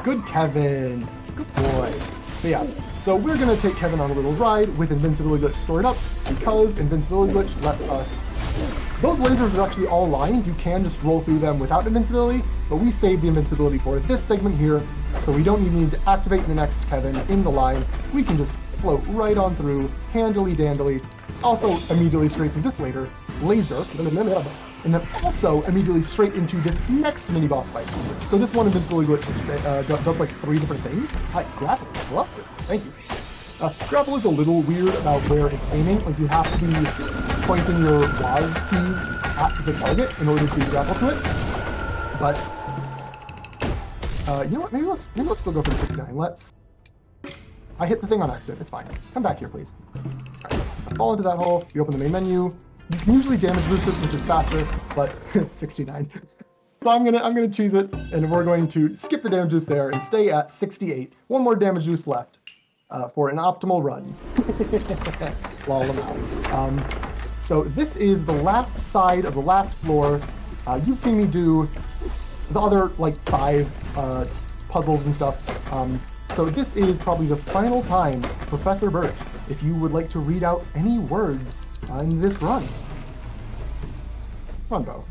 Good Kevin. Good boy. But yeah, so we're gonna take Kevin on a little ride with invincibility glitch stored up, because invincibility glitch lets us. Those lasers are actually all lined. You can just roll through them without invincibility, but we saved the invincibility for this segment here, so we don't even need to activate the next Kevin in the line. We can just float right on through, handily-dandily, also immediately straight through this laser, and then also immediately straight into this next mini-boss fight. So this one invincibility glitch does like 3 different things. Hi, grapple, love it, thank you. Grapple is a little weird about where it's aiming, like you have to be pointing your WASD keys at the target in order to grapple to it. But, you know what, maybe let's still go for the 69. I hit the thing on accident, it's fine. Come back here, please. Alright, fall into that hole, you open the main menu. You can usually damage boost this, which is faster, but 69. So I'm gonna choose it, and we're going to skip the damage boost there and stay at 68. 1 more damage boost left for an optimal run. Lol them out. So this is the last side of the last floor. You've seen me do the other like 5 puzzles and stuff. So this is probably the final time, Professor Birch, if you would like to read out any words in this run. Come on,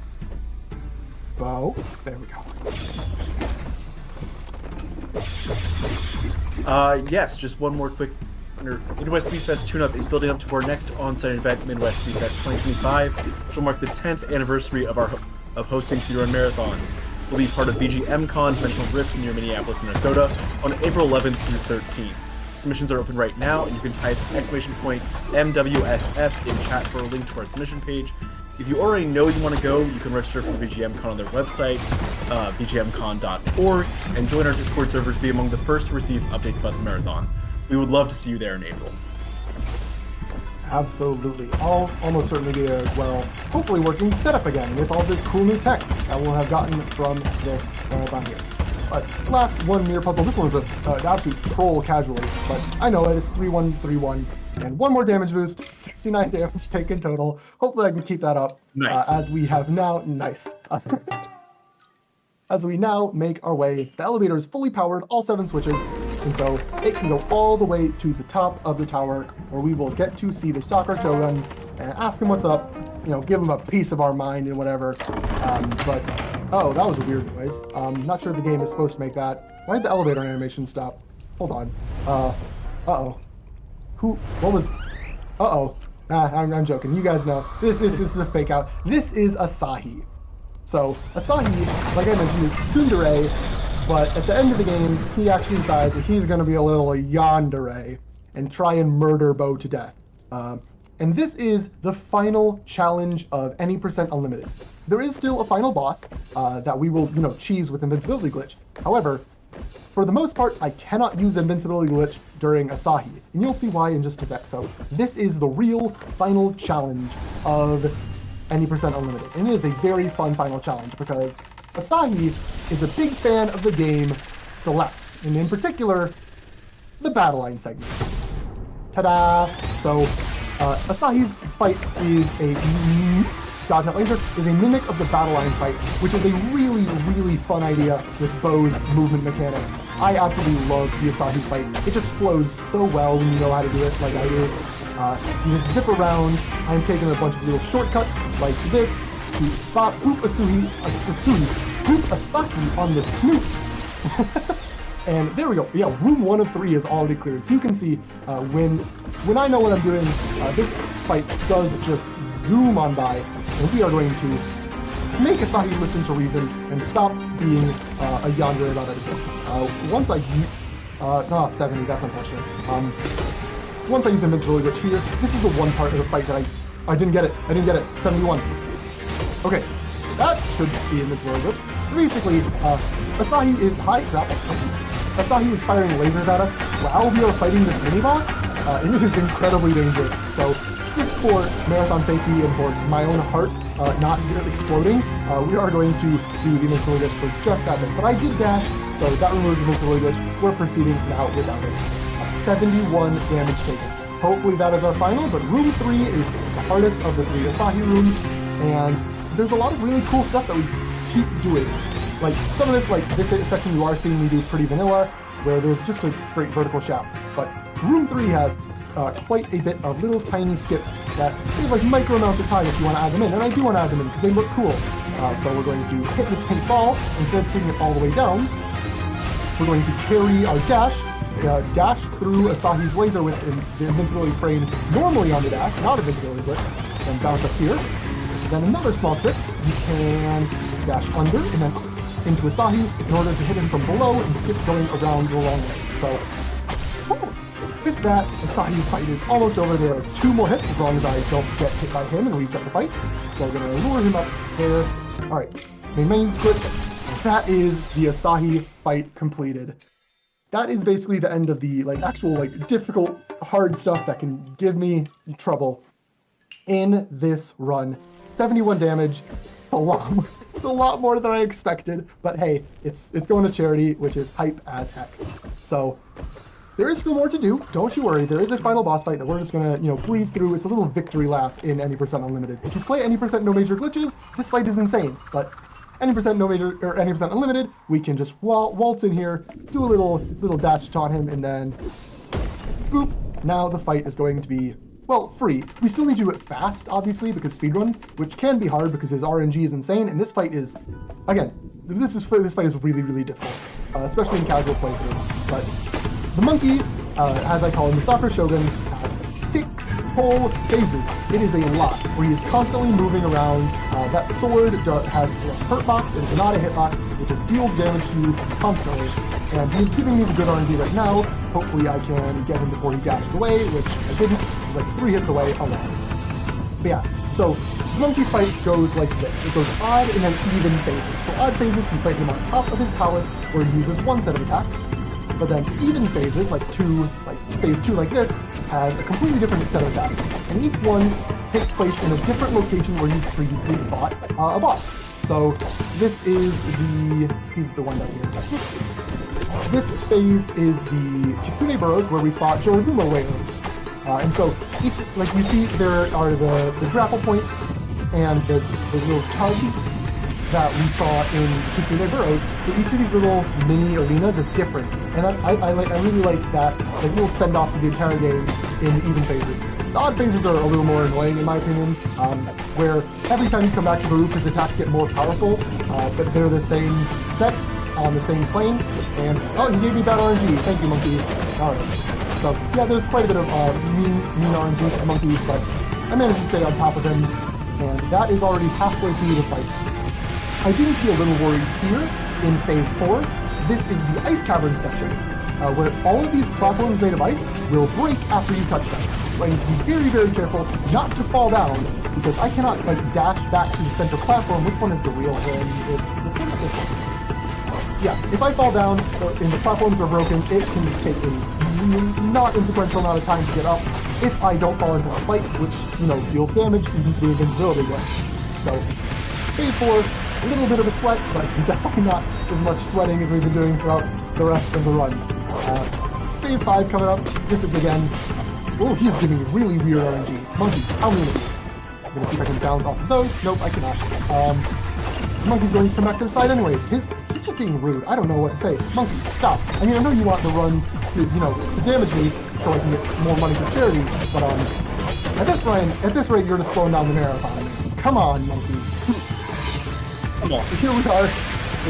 Bo. There we go. Yes, just one more quick. Midwest Speedfest tune-up is building up to our next on-site event, Midwest Speedfest 2025, which will mark the 10th anniversary of hosting speedrun marathons. We'll be part of BGMCon Dimensional Rift near Minneapolis, Minnesota, on April 11th through 13th. Submissions are open right now, and you can type !MWSF in chat for a link to our submission page. If you already know you want to go, you can register for BGMCon on their website, bgmcon.org, and join our Discord servers to be among the first to receive updates about the marathon. We would love to see you there in April. Absolutely. I'll almost certainly be there as well. Hopefully working setup again with all the cool new tech that we'll have gotten from this marathon here. But last one near puzzle. This one was an absolute troll casually, but I know it. It's 3131. And 1 more damage boost, 69 damage taken total. Hopefully I can keep that up. Nice. As we have now, nice. As we now make our way, the elevator is fully powered, all 7 switches. And so it can go all the way to the top of the tower, where we will get to see the Sakura Shogun and ask him what's up, give him a piece of our mind and whatever. Oh, that was a weird noise. Not sure the game is supposed to make that. Why did the elevator animation stop? Hold on. Uh-oh. What was... Uh-oh. I'm joking. You guys know. This is a fake out. This is Asahi. So, Asahi, like I mentioned, is tsundere, but at the end of the game, he actually decides that he's going to be a little yandere and try and murder Bo to death. And this is the final challenge of any percent unlimited. There is still a final boss that we will, cheese with invincibility glitch. However, for the most part, I cannot use invincibility glitch during Asahi, and you'll see why in just a sec. So this is the real final challenge of any percent unlimited, and it is a very fun final challenge because Asahi is a big fan of the game Celeste, and in particular, the battle line segment. Ta-da! So Asahi's fight is a Dodge Net Laser is a mimic of the battle line fight, which is a really, really fun idea with Bo's movement mechanics. I absolutely love the Asahi fight. It just flows so well when you know how to do it like I do. You just zip around. I'm taking a bunch of little shortcuts like this to spot Poop Asaki on the snoot. And there we go. Yeah, room 1 of 3 is already cleared. So you can see when I know what I'm doing, this fight does just zoom on by, and we are going to make Asahi listen to reason and stop being a yandere about everything. Once I use 70, that's unfortunate. Once I use invincibility glitch here, this is the one part of the fight that I didn't get it. 71. Okay, that should be invincibility glitch. Basically, Asahi is Asahi is firing lasers at us while we are fighting this mini-boss, and it is incredibly dangerous. So, just for marathon safety and for my own heart not exploding, we are going to do the invincibility glitch for just that bit. But I did dash, so that removes the invincibility glitch. We're proceeding now without it. 71 damage taken. Hopefully that is our final, but room 3 is the hardest of the 3 Asahi rooms, and there's a lot of really cool stuff that we keep doing. Like, some of this, like this section you are seeing me do pretty vanilla, where there's just a straight vertical shaft. But room 3 has quite a bit of little tiny skips that save like micro amounts of time if you want to add them in, and I do want to add them in because they look cool. So we're going to hit this pink ball, instead of taking it all the way down, we're going to carry our dash through Asahi's laser with the invincibility frame normally on the dash, not invincibility glitch, and bounce up here. Then another small trick, you can dash under and then into Asahi in order to hit him from below and skip going around the long way. So, with that, Asahi's fight is almost over. There are 2 more hits as long as I don't get hit by him and reset the fight. So we're going to lure him up there. Alright, main menu glitch. That is the Asahi fight completed. That is basically the end of the actual difficult, hard stuff that can give me trouble in this run. 71 damage, it's a lot more than I expected, but hey, it's going to charity, which is hype as heck. So there is still more to do. Don't you worry. There is a final boss fight that we're just gonna breeze through. It's a little victory lap in any percent unlimited. If you play any percent no major glitches, this fight is insane. But any percent no major or any percent unlimited, we can just waltz in here, do a little dash taunt him, and then boop. Now the fight is going to be, well, free. We still need to do it fast, obviously, because speedrun, which can be hard because his RNG is insane, and this fight is, again, this fight is really, really difficult, especially in casual playthrough. But the monkey, as I call him, the Sakura Shogun, has 6 whole phases. It is a lot, where he is constantly moving around. That sword has a hurt box, and it's not a hitbox. It just deals damage to you constantly. And he's giving me the good RNG right now. Hopefully I can get him before he dashes away, which I didn't. Like 3 hits away. Oh no. But yeah, so the monkey fight goes like this. It goes odd and then even phases. So odd phases, you fight him on top of his palace, where he uses 1 set of attacks. But then even phases, like phase 2 like this, has a completely different set of attacks. And each one takes place in a different location where you previously fought a boss. So this is he's the one down here. This phase is the Kitsune Burrows, where we fought Jorizumo Whalers. And so each, you see, there are the grapple points and the little tugs that we saw in Kitsune Burrows, that each of these little mini arenas is different. And I really like that little send off to the entire game in the even phases. The odd phases are a little more annoying in my opinion, where every time you come back to the roof his attacks get more powerful, but they're the same set on the same plane. And oh, he gave me bad RNG. Thank you, monkey. Alright. So yeah, there's quite a bit of mean RNG for monkeys, but I managed to stay on top of him, and that is already halfway through the fight. I do be a little worried here in Phase 4. This is the Ice Cavern section, where all of these platforms made of ice will break after you touch them. So I need to be very, very careful not to fall down, because I cannot dash back to the center platform. Which one is the real one? It's this one or this one? Yeah, if I fall down and the platforms are broken, it can take a not insequential amount of time to get up if I don't fall into the spikes, which, deals damage and the invincibility glitch. So, Phase 4, a little bit of a sweat, but definitely not as much sweating as we've been doing throughout the rest of the run. Phase 5 coming up. This is again, oh, he's giving me really weird RNG. Monkey, how many? I'm gonna see if I can bounce off of those. Nope, I cannot. Monkey's going to come back to the side anyways. He's just being rude. I don't know what to say. Monkey, stop. I mean, I know you want the run to, to damage me so I can get more money for charity, but at this rate, you're just slowing down the marathon. Come on, monkey. Come on. So here we are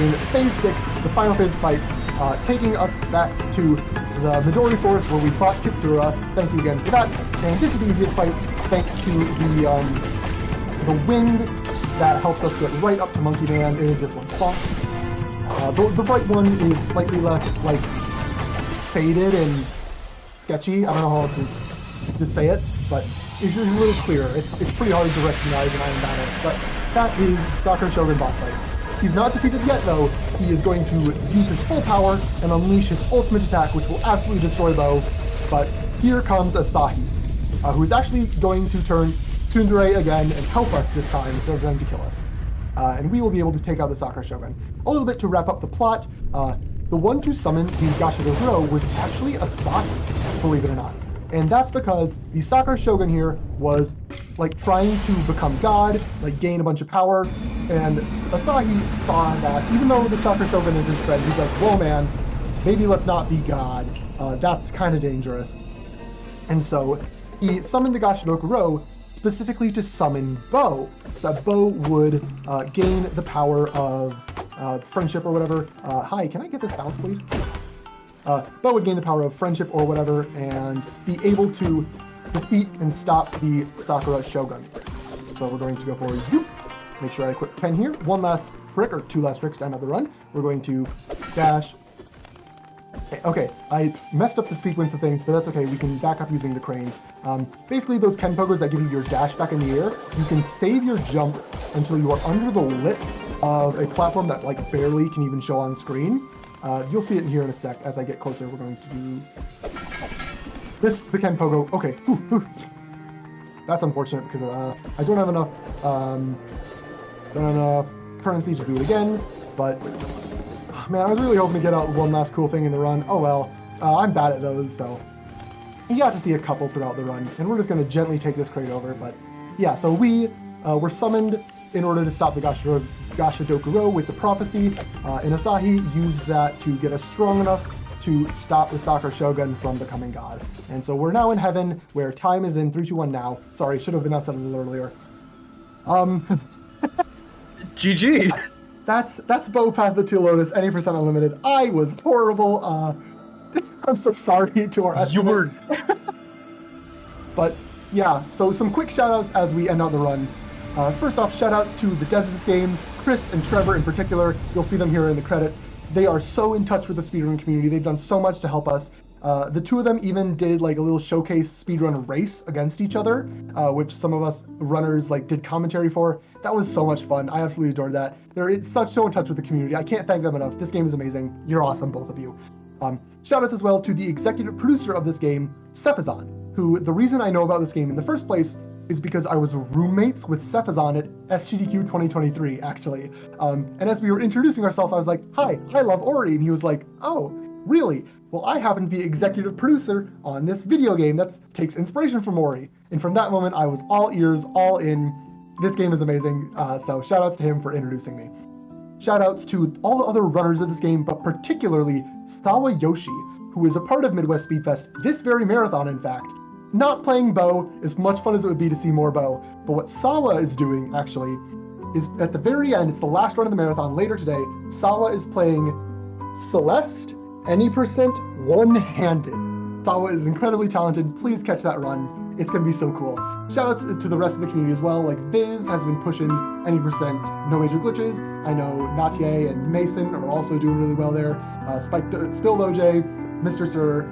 in Phase 6, the final phase fight, taking us back to the Midori Forest where we fought Kitsura. Thank you again for that. And this is the easiest fight thanks to the wind that helps us get right up to Monkey Man. It is this one. The right one is slightly less, faded and sketchy. I don't know how else to say it, but it's just really clear. It's pretty hard to recognize an Iron Battle, but that is Sakura Shogun boss fight. He's not defeated yet, though. He is going to use his full power and unleash his ultimate attack, which will absolutely destroy Bo. But here comes Asahi, who is actually going to turn Tsundere again and help us this time instead of trying to kill us. And we will be able to take out the Sakura Shogun. A little bit to wrap up the plot, the one to summon the Gashido was actually Asahi, believe it or not. And that's because the Sakura Shogun here was trying to become God, gain a bunch of power, and Asahi saw that even though the Sakura Shogun is his friend, he's like, whoa man, maybe let's not be God. That's kind of dangerous. And so he summoned the Gashido specifically to summon Bo, so that Bo would gain the power of friendship or whatever. Hi, can I get this bounce, please? Bo would gain the power of friendship or whatever and be able to defeat and stop the Sakura Shogun. So we're going to go for you. Make sure I equip pen here. One last trick, or two last tricks to end up the run. We're going to dash. Okay, I messed up the sequence of things, but that's okay. We can back up using the crane. Basically, those Ken Pokers that give you your dash back in the air, you can save your jump until you are under the lip of a platform that barely can even show on screen. You'll see it here in a sec. As I get closer, we're going to do this. The Ken Pogo. Okay, whew. That's unfortunate because I don't have enough currency to do it again. But man, I was really hoping to get out one last cool thing in the run. Oh well, I'm bad at those, so you got to see a couple throughout the run, and we're just going to gently take this crate over. But yeah, so we were summoned in order to stop the Gashidokuro with the prophecy, and Asahi used that to get us strong enough to stop the Sakura Shogun from becoming God. And so we're now in heaven, where time is in 3, 2, 1 now. Sorry, should have announced that a little earlier. GG. That's Bo Path the Teal Lotus, any percent unlimited. I was horrible. I'm so sorry to our estimate. You were. But yeah, so some quick shoutouts as we end out the run. First off, shoutouts to the devs of this game, Chris and Trevor in particular. You'll see them here in the credits. They are so in touch with the speedrun community. They've done so much to help us. The two of them even did a little showcase speedrun race against each other, which some of us runners did commentary for. That was so much fun. I absolutely adored that. They're so in touch with the community. I can't thank them enough. This game is amazing. You're awesome, both of you. Shoutouts as well to the executive producer of this game, Cephazon, who the reason I know about this game in the first place is because I was roommates with Cephazon at SGDQ 2023, actually. And as we were introducing ourselves, I was like, hi, I love Ori. And he was like, oh, really? Well, I happen to be executive producer on this video game that takes inspiration from Ori. And from that moment, I was all ears, all in. This game is amazing. So shout outs to him for introducing me. shout outs to all the other runners of this game, but particularly Sawa Yoshi, who is a part of Midwest Speedfest, this very marathon, in fact. Not playing Bo, as much fun as it would be to see more Bo, but what Sawa is doing, actually, is at the very end, it's the last run of the marathon later today, Sawa is playing Celeste, any percent, one-handed. Sawa is incredibly talented. Please catch that run. It's going to be so cool. Shoutouts to the rest of the community as well. Like Viz has been pushing any percent, no major glitches. I know Natier and Mason are also doing really well there. Spike, Spill OJ, Mr. Sir,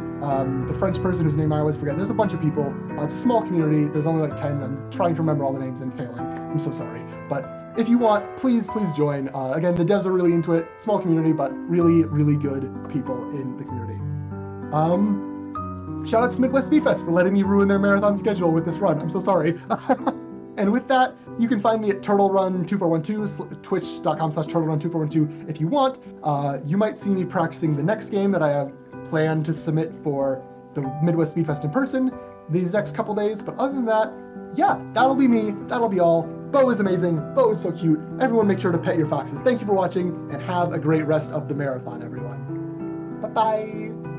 the French person whose name I always forget. There's a bunch of people. It's a small community. There's only like 10. I'm trying to remember all the names and failing. I'm so sorry. But if you want, please join. Again, the devs are really into it. Small community, but really, really good people in the community. Shout out to Midwest Speedfest for letting me ruin their marathon schedule with this run. I'm so sorry. And with that, you can find me at turtlerun2412, twitch.com/turtlerun2412 if you want. You might see me practicing the next game that I have planned to submit for the Midwest Speedfest in person these next couple days. But other than that, yeah, that'll be me. That'll be all. Bo is amazing. Bo is so cute. Everyone make sure to pet your foxes. Thank you for watching, and have a great rest of the marathon, everyone. Bye-bye.